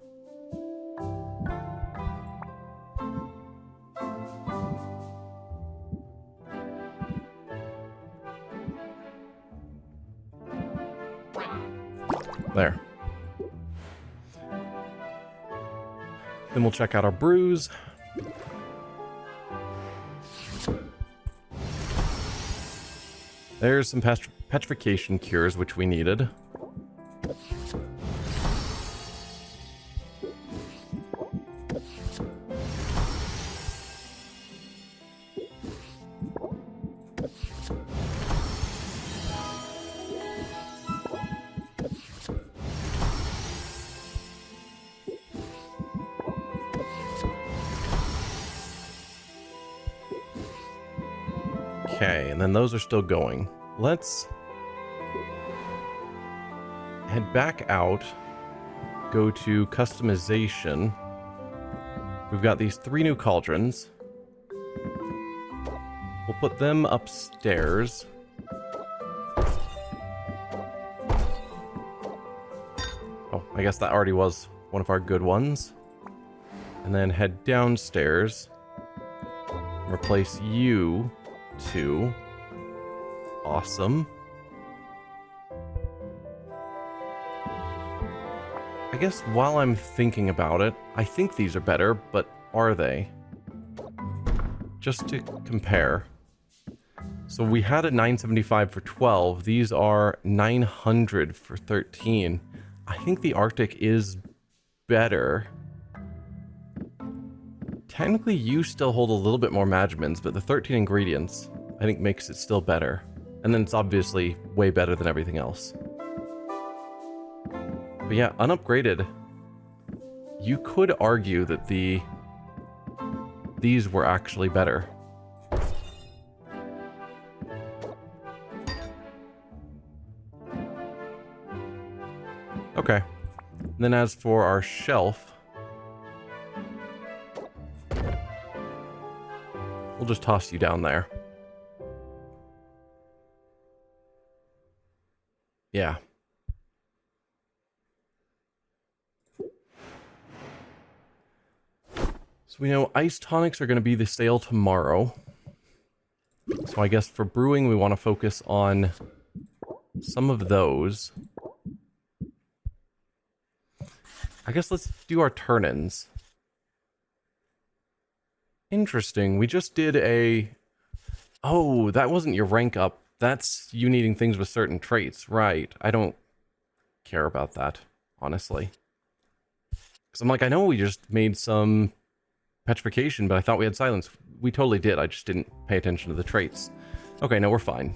There. Then we'll check out our brews. There's some petrification cures, which we needed. Okay, and then those are still going. Let's head back out, go to customization. We've got these 3 new cauldrons. We'll put them upstairs. Oh, I guess that already was one of our good ones. And then head downstairs. Replace you 2. Awesome. I guess while I'm thinking about it, I think these are better, but are they? Just to compare. So we had a 975 for 12. These are 900 for 13. I think the Arctic is better. Technically, you still hold a little bit more Magimins, but the 13 ingredients, I think, makes it still better. And then it's obviously way better than everything else. But yeah, unupgraded. You could argue that these were actually better. Okay. And then as for our shelf, we'll just toss you down there. Yeah. So we know ice tonics are going to be the sale tomorrow. So I guess for brewing, we want to focus on some of those. I guess let's do our turn-ins. Interesting. We just did a... Oh, that wasn't your rank up. That's you needing things with certain traits. Right. I don't care about that, honestly. Because I'm like, I know we just made some petrification, but I thought we had silence. We totally did. I just didn't pay attention to the traits. Okay, no, we're fine.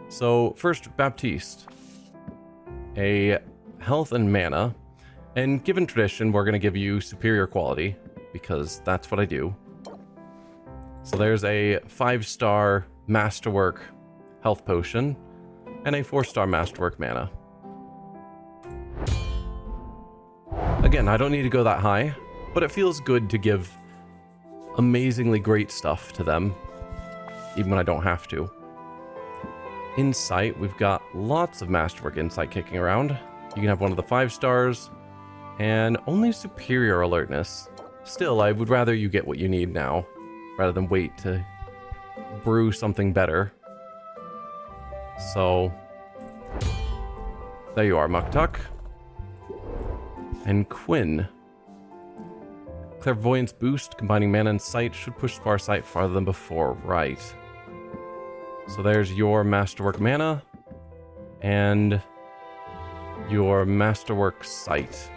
So, first, Baptiste. A health and mana. And given tradition, we're going to give you superior quality, because that's what I do. So there's a 5-star Masterwork health potion, and a 4-star Masterwork mana. Again, I don't need to go that high, but it feels good to give amazingly great stuff to them, even when I don't have to. Insight, we've got lots of Masterwork Insight kicking around. You can have one of the 5 stars, and only superior alertness. Still, I would rather you get what you need now, rather than wait to brew something better. So, there you are, Muktuk. And Quinn. Clairvoyance boost, combining mana and sight, should push Farsight farther than before. Right. So there's your Masterwork mana, and your Masterwork sight.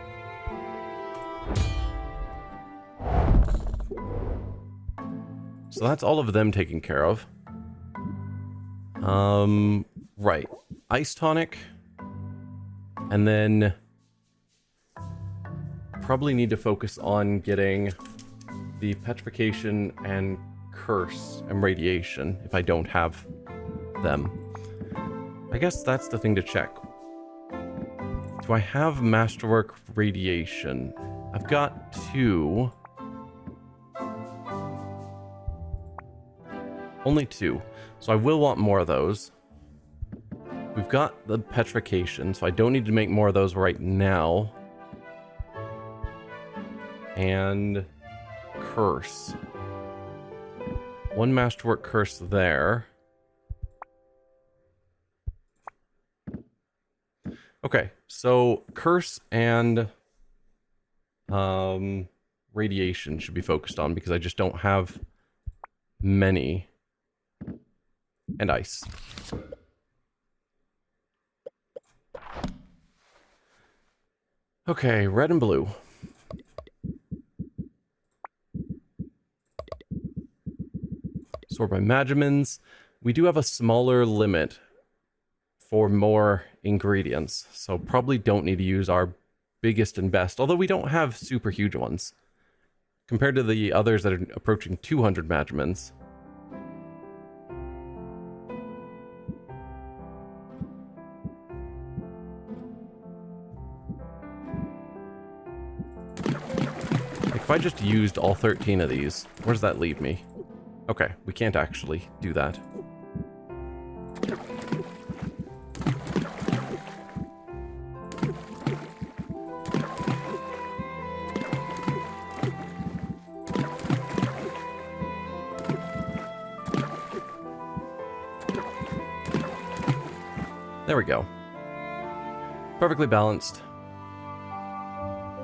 So that's all of them taken care of. Right. Ice tonic. And then probably need to focus on getting the petrification and curse and radiation if I don't have them. I guess that's the thing to check. Do I have Masterwork radiation? I've got 2. Only 2. So I will want more of those. We've got the petrification, so I don't need to make more of those right now. And curse. 1 Masterwork curse there. Okay, so curse and radiation should be focused on because I just don't have many. And ice. Okay, red and blue. Sort by Magimins. We do have a smaller limit for more ingredients, so probably don't need to use our biggest and best, although we don't have super huge ones. Compared to the others that are approaching 200 Magimins. If I just used all 13 of these, where does that leave me? Okay, we can't actually do that. There we go. Perfectly balanced.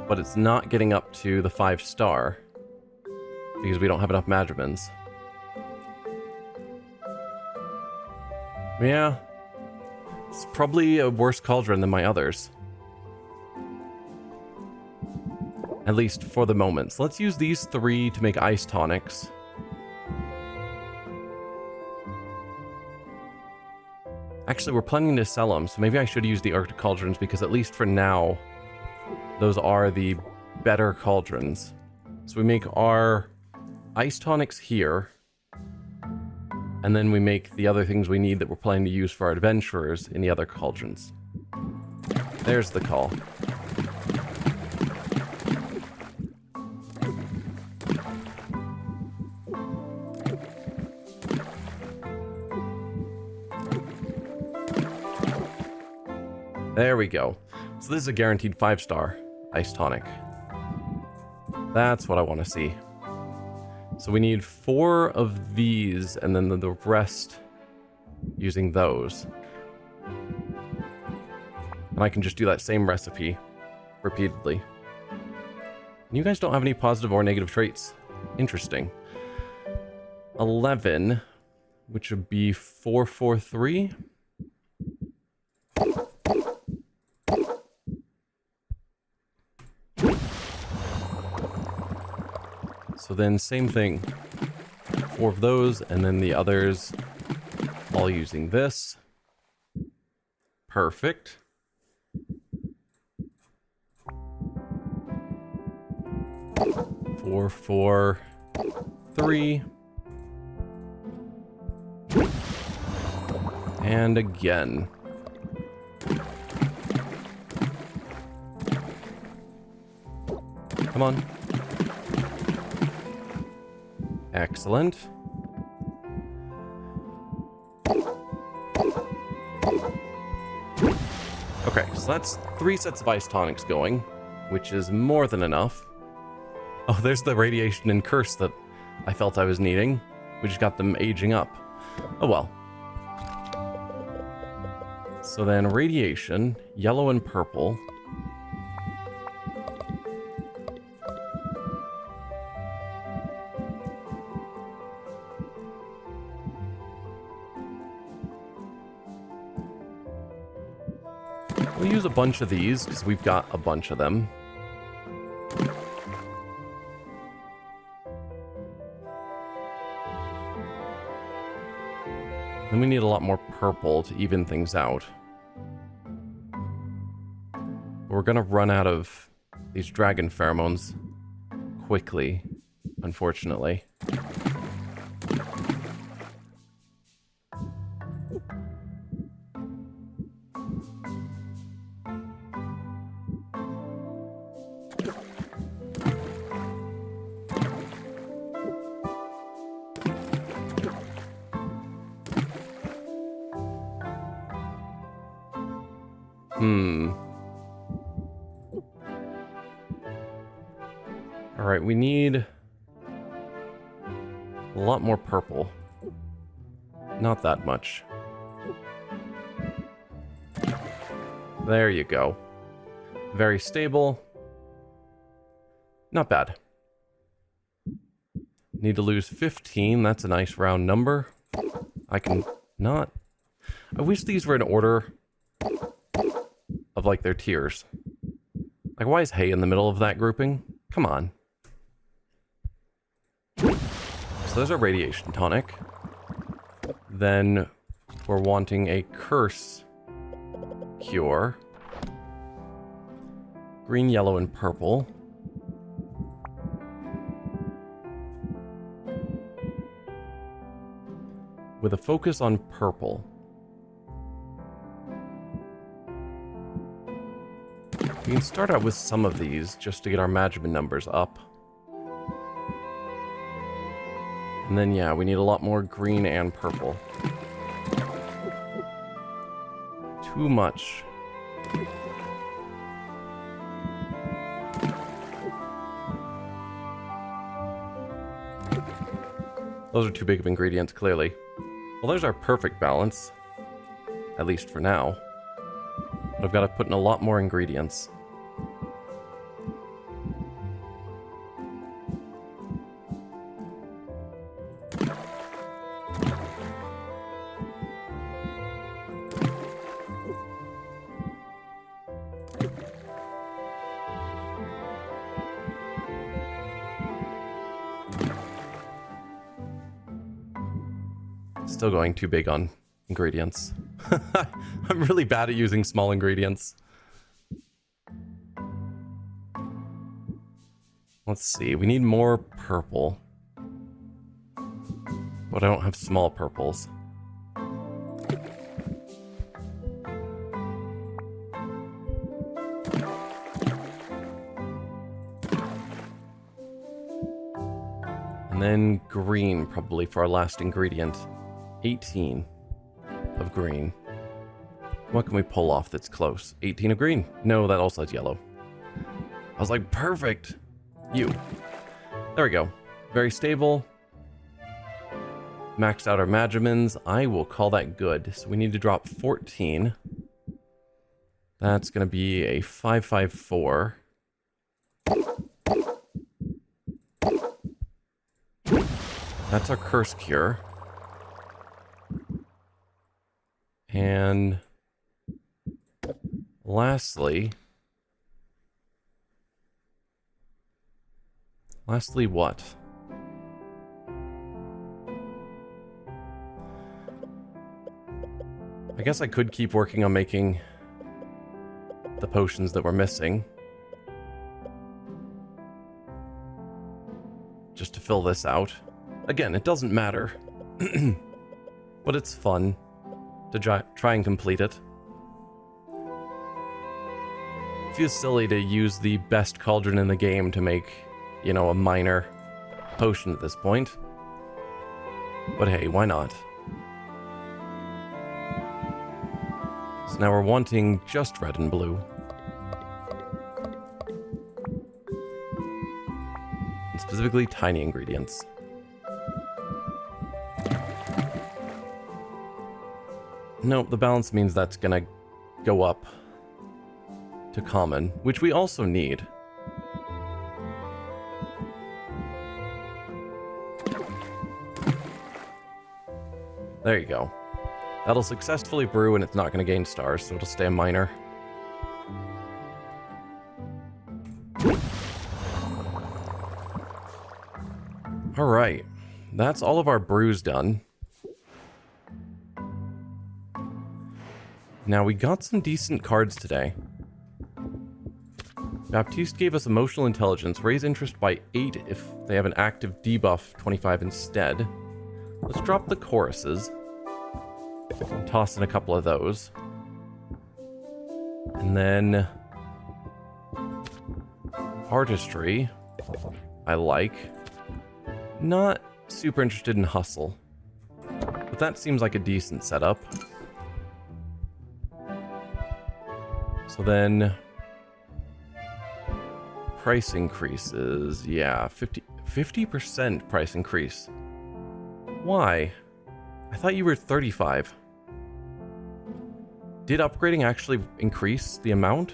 But it's not getting up to the 5-star because we don't have enough Magimins. Yeah. It's probably a worse cauldron than my others. At least for the moment. So let's use these 3 to make ice tonics. Actually, we're planning to sell them, so maybe I should use the Arctic cauldrons because at least for now, those are the better cauldrons. So we make our ice tonics here, and then we make the other things we need that we're planning to use for our adventurers in the other cauldrons. There's the call. There we go. So this is a guaranteed 5-star ice tonic. That's what I want to see. So we need 4 of these, and then the rest using those. And I can just do that same recipe repeatedly. And you guys don't have any positive or negative traits. Interesting. 11, which would be 4, 4, 3. So then same thing. 4 of those, and then the others all using this. Perfect. Four, 4, 3. And again. Come on. Excellent. Okay, so that's 3 sets of ice tonics going, which is more than enough. Oh, there's the radiation and curse that I felt I was needing. We just got them aging up. Oh well. So then radiation, yellow and purple. We'll use a bunch of these because we've got a bunch of them. Then we need a lot more purple to even things out. We're gonna run out of these dragon pheromones quickly, unfortunately. Alright, we need a lot more purple. Not that much. There you go. Very stable. Not bad. Need to lose 15. That's a nice round number. I can not... I wish these were in order of, like, their tiers. Like, why is hay in the middle of that grouping? Come on. So there's a radiation tonic. Then we're wanting a curse cure. Green, yellow, and purple. With a focus on purple. We can start out with some of these just to get our Magman numbers up. And then, yeah, we need a lot more green and purple. Too much. Those are too big of ingredients, clearly. Well, there's our perfect balance. At least for now. But I've got to put in a lot more ingredients. Still going too big on ingredients. I'm really bad at using small ingredients. Let's see, we need more purple. But I don't have small purples. And then green, probably, for our last ingredient. 18 of green. What can we pull off that's close? 18 of green. No, that also has yellow. I was like, perfect. You. There we go. Very stable. Maxed out our Magimins. I will call that good. So we need to drop 14. That's going to be a 5/5/4. That's our Curse Cure. And lastly what? I guess I could keep working on making the potions that we're missing. Just to fill this out. Again, it doesn't matter. But it's fun to try and complete it. Feels silly to use the best cauldron in the game to make, you know, a minor potion at this point. But hey, why not? So now we're wanting just red and blue. And specifically tiny ingredients. Nope, the balance means that's gonna go up to common, which we also need. There you go. That'll successfully brew and it's not going to gain stars, so it'll stay a minor. Alright, that's all of our brews done. Now, we got some decent cards today. Baptiste gave us Emotional Intelligence, raise interest by 8 if they have an active debuff 25 instead. Let's drop the choruses. And toss in a couple of those. And then Artistry, I like. Not super interested in Hustle, but that seems like a decent setup. So then price increases, yeah, 50% price increase. Why? I thought you were 35. Did upgrading actually increase the amount?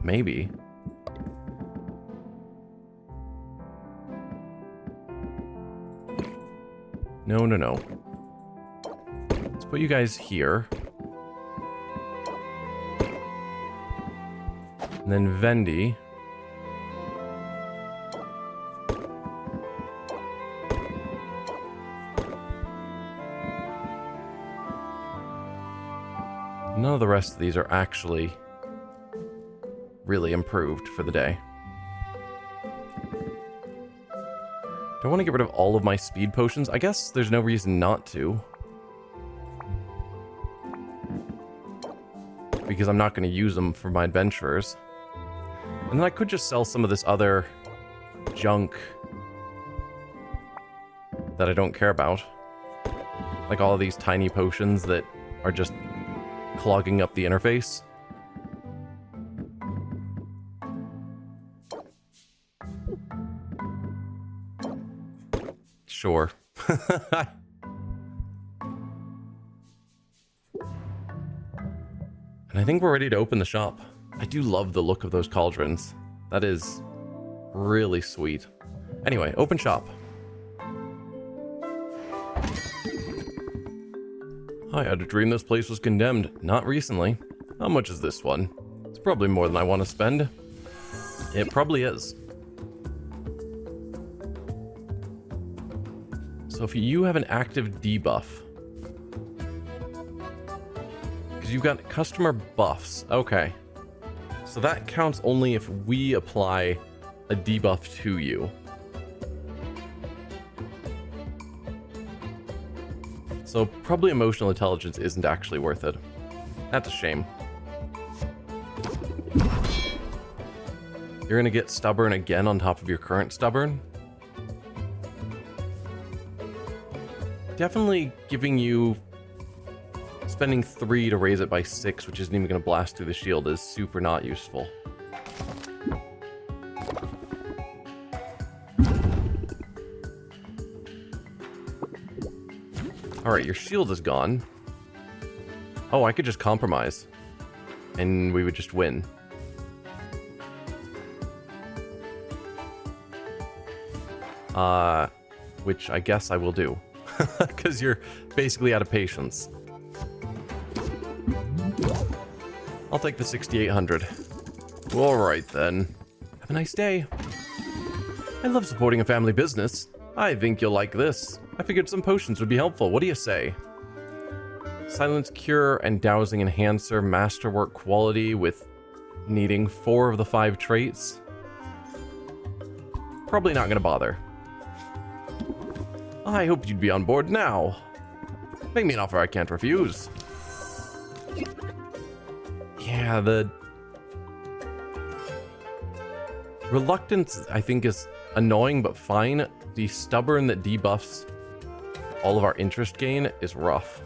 Maybe. No. Let's put you guys here. And then Vendi. None of the rest of these are actually really improved for the day. Do I want to get rid of all of my speed potions? I guess there's no reason not to. Because I'm not going to use them for my adventurers. And then I could just sell some of this other junk that I don't care about. Like all of these tiny potions that are just clogging up the interface. Sure. And I think we're ready to open the shop. I do love the look of those cauldrons. That is really sweet. Anyway, open shop. I had a dream this place was condemned. Not recently. How much is this one? It's probably more than I want to spend. It probably is. So if you have an active debuff, because you've got customer buffs, okay. So that counts only if we apply a debuff to you. So probably Emotional Intelligence isn't actually worth it. That's a shame. You're gonna get Stubborn again on top of your current Stubborn. Definitely giving you... Spending 3 to raise it by 6, which isn't even gonna blast through the shield, is super not useful. Alright, your shield is gone. Oh, I could just compromise. And we would just win. Which I guess I will do. Because you're basically out of patience. I'll take the 6,800. Alright then. Have a nice day. I love supporting a family business. I think you'll like this. I figured some potions would be helpful. What do you say? Silence Cure and Dowsing Enhancer, Masterwork Quality with needing 4 of the 5 traits. Probably not gonna bother. I hope you'd be on board now. Make me an offer I can't refuse. Yeah, the reluctance I think is annoying but fine. The stubborn that debuffs all of our interest gain is rough.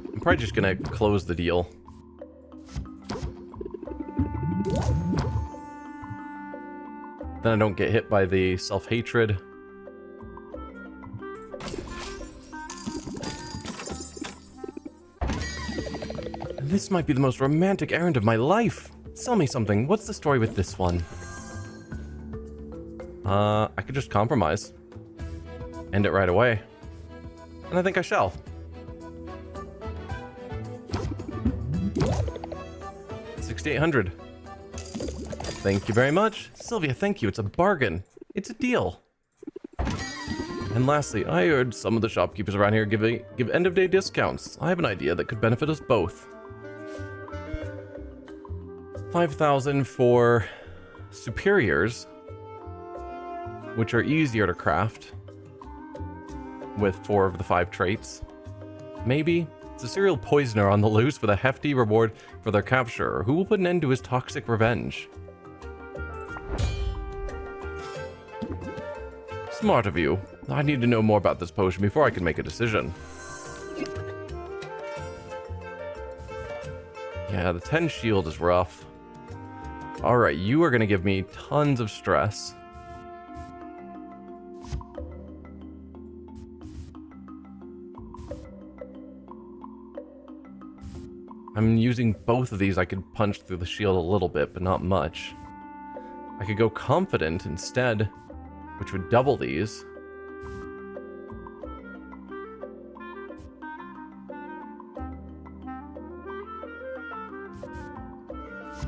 I'm probably just gonna close the deal. Then I don't get hit by the self-hatred. This might be the most romantic errand of my life. Sell me something. What's the story with this one? I could just compromise. End it right away. And I think I shall. $6,800. Thank you very much. Sylvia, thank you. It's a bargain. It's a deal. And lastly, I heard some of the shopkeepers around here give end-of-day discounts. I have an idea that could benefit us both. 5,000 for superiors, which are easier to craft with 4 of the 5 traits. Maybe. It's a serial poisoner on the loose with a hefty reward for their capture, who will put an end to his toxic revenge. Smart of you. I need to know more about this potion before I can make a decision. Yeah, the 10 shield is rough. Alright, you are going to give me tons of stress. I'm using both of these. I could punch through the shield a little bit, but not much. I could go confident instead, which would double these.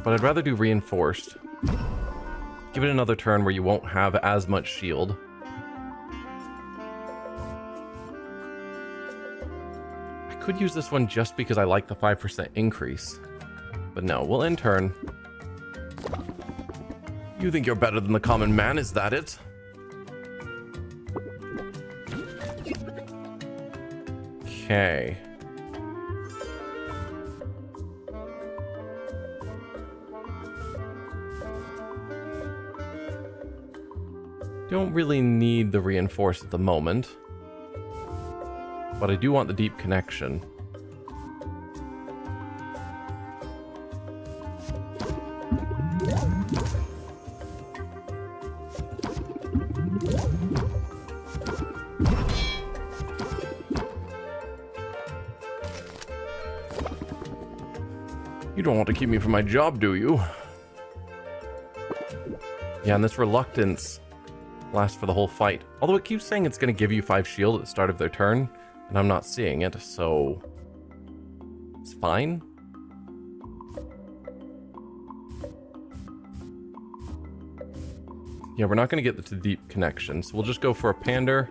But I'd rather do reinforced. Give it another turn where you won't have as much shield. I could use this one just because I like the 5% increase. But no, we'll end turn. You think you're better than the common man, is that it? Okay. Don't really need the reinforce at the moment. But I do want the deep connection. You don't want to keep me from my job, do you? Yeah, and this reluctance lasts for the whole fight. Although it keeps saying it's going to give you 5 shield at the start of their turn, and I'm not seeing it, so it's fine. Yeah, we're not going to get the deep connection, so we'll just go for a pander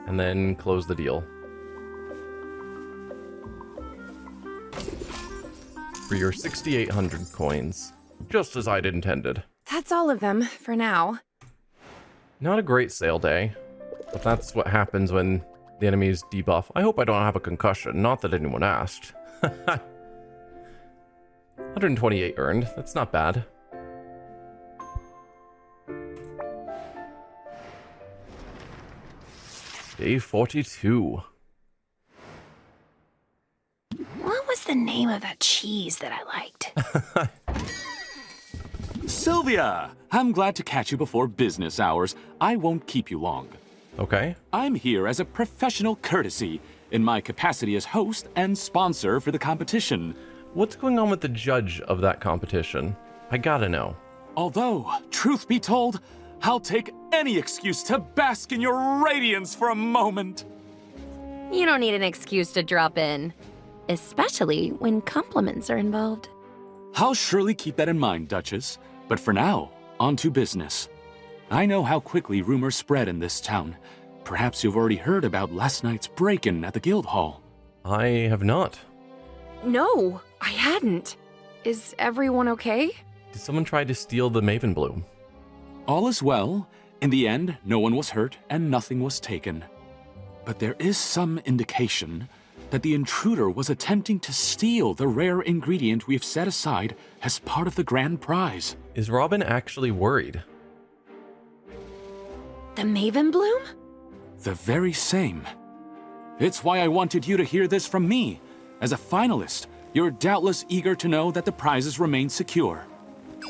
and then close the deal. For your 6,800 coins, just as I'd intended. That's all of them, for now. Not a great sale day, but that's what happens when the enemies debuff. I hope I don't have a concussion, not that anyone asked. 128 earned, that's not bad. Day 42. of that cheese that I liked. Sylvia! I'm glad to catch you before business hours. I won't keep you long. Okay. I'm here as a professional courtesy in my capacity as host and sponsor for the competition. What's going on with the judge of that competition? I gotta know. Although, truth be told, I'll take any excuse to bask in your radiance for a moment. You don't need an excuse to drop in, especially when compliments are involved. I'll surely keep that in mind, Duchess. But for now, on to business. I know how quickly rumors spread in this town. Perhaps you've already heard about last night's break-in at the guild hall. I have not. No, I hadn't. Is everyone okay? Did someone try to steal the Maven Bloom? All is well. In the end, no one was hurt and nothing was taken. But there is some indication that the intruder was attempting to steal the rare ingredient we've set aside as part of the grand prize. Is Robin actually worried? The Maven Bloom? The very same. It's why I wanted you to hear this from me. As a finalist, you're doubtless eager to know that the prizes remain secure.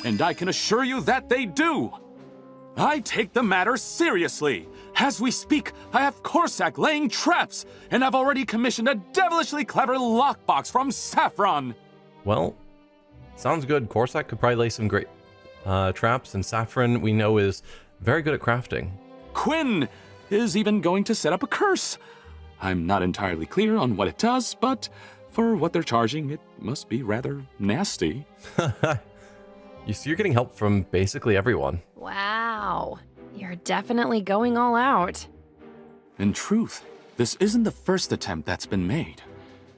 And I can assure you that they do! I take the matter seriously. As we speak, I have Corsac laying traps, and I've already commissioned a devilishly clever lockbox from Saffron. Well, sounds good. Corsac could probably lay some great traps, and Saffron we know is very good at crafting. Quinn is even going to set up a curse. I'm not entirely clear on what it does, but for what they're charging, it must be rather nasty. You're getting help from basically everyone. Wow. You're definitely going all out. In truth, this isn't the first attempt that's been made.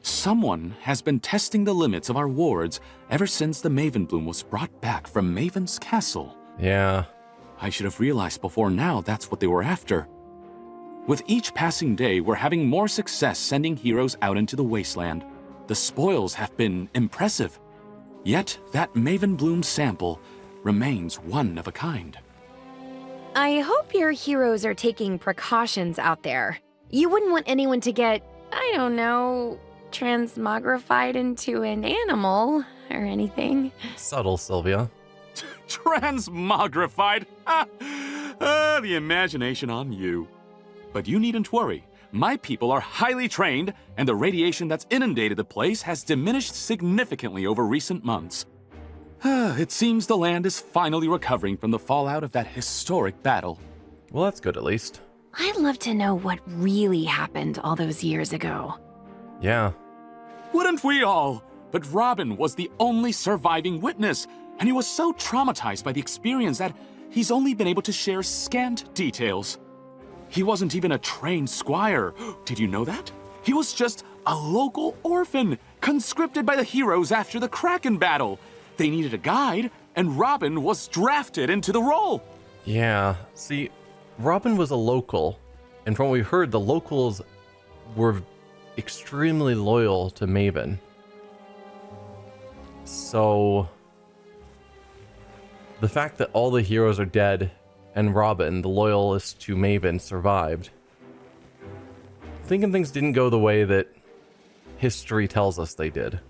Someone has been testing the limits of our wards ever since the Maven Bloom was brought back from Maven's castle. Yeah. I should have realized before now that's what they were after. With each passing day, we're having more success sending heroes out into the wasteland. The spoils have been impressive. Yet, that Maven Bloom sample remains one of a kind. I hope your heroes are taking precautions out there. You wouldn't want anyone to get, I don't know, transmogrified into an animal or anything. Subtle, Sylvia. Transmogrified? The imagination on you. But you needn't worry. My people are highly trained, and the radiation that's inundated the place has diminished significantly over recent months. It seems the land is finally recovering from the fallout of that historic battle. Well, that's good at least. I'd love to know what really happened all those years ago. Yeah. Wouldn't we all? But Robin was the only surviving witness, and he was so traumatized by the experience that he's only been able to share scant details. He wasn't even a trained squire. Did you know that? He was just a local orphan, conscripted by the heroes after the Kraken battle. They needed a guide, and Robin was drafted into the role. Yeah. See, Robin was a local, and from what we heard, the locals were extremely loyal to Maven. So, the fact that all the heroes are dead and Robin, the loyalist to Maven, survived. Thinking things didn't go the way that history tells us they did.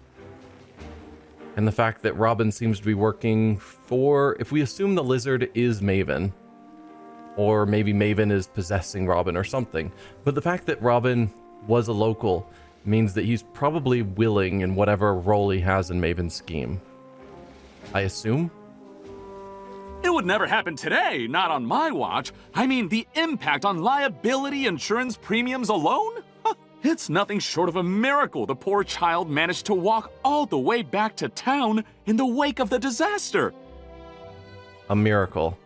And the fact that Robin seems to be working for, if we assume the lizard is Maven, or maybe Maven is possessing Robin or something, but the fact that Robin was a local means that he's probably willing in whatever role he has in Maven's scheme. I assume? It would never happen today, not on my watch. I mean, the impact on liability insurance premiums alone? It's nothing short of a miracle the poor child managed to walk all the way back to town in the wake of the disaster. A miracle.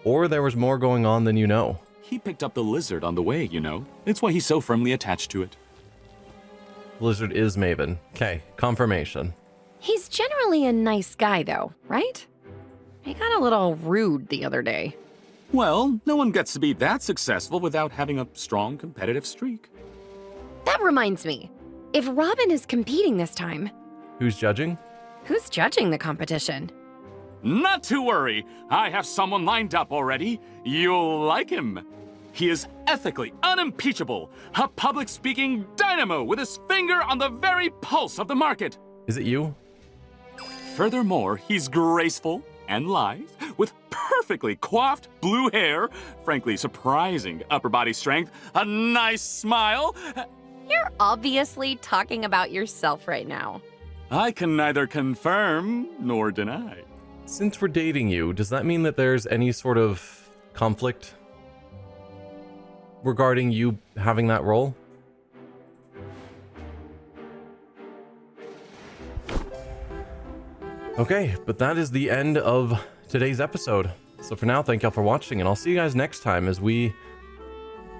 Or there was more going on than you know. He picked up the lizard on the way, you know. It's why he's so firmly attached to it. The lizard is Maven. Okay, confirmation. He's generally a nice guy, though, right? He got a little rude the other day. Well, no one gets to be that successful without having a strong competitive streak. That reminds me. If Robin is competing this time, Who's judging? who's judging the competition? Not to worry. I have someone lined up already. You'll like him. He is ethically unimpeachable, a public-speaking dynamo with his finger on the very pulse of the market. Is it you? Furthermore, he's graceful and lithe, with perfectly coiffed blue hair, frankly surprising upper body strength, a nice smile. You're obviously talking about yourself right now. I can neither confirm nor deny. Since we're dating you, does that mean that there's any sort of conflict regarding you having that role? Okay, but that is the end of today's episode. So for now, thank y'all for watching, and I'll see you guys next time as we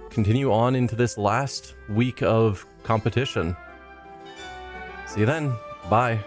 continue on into this last week of competition. See you then. Bye.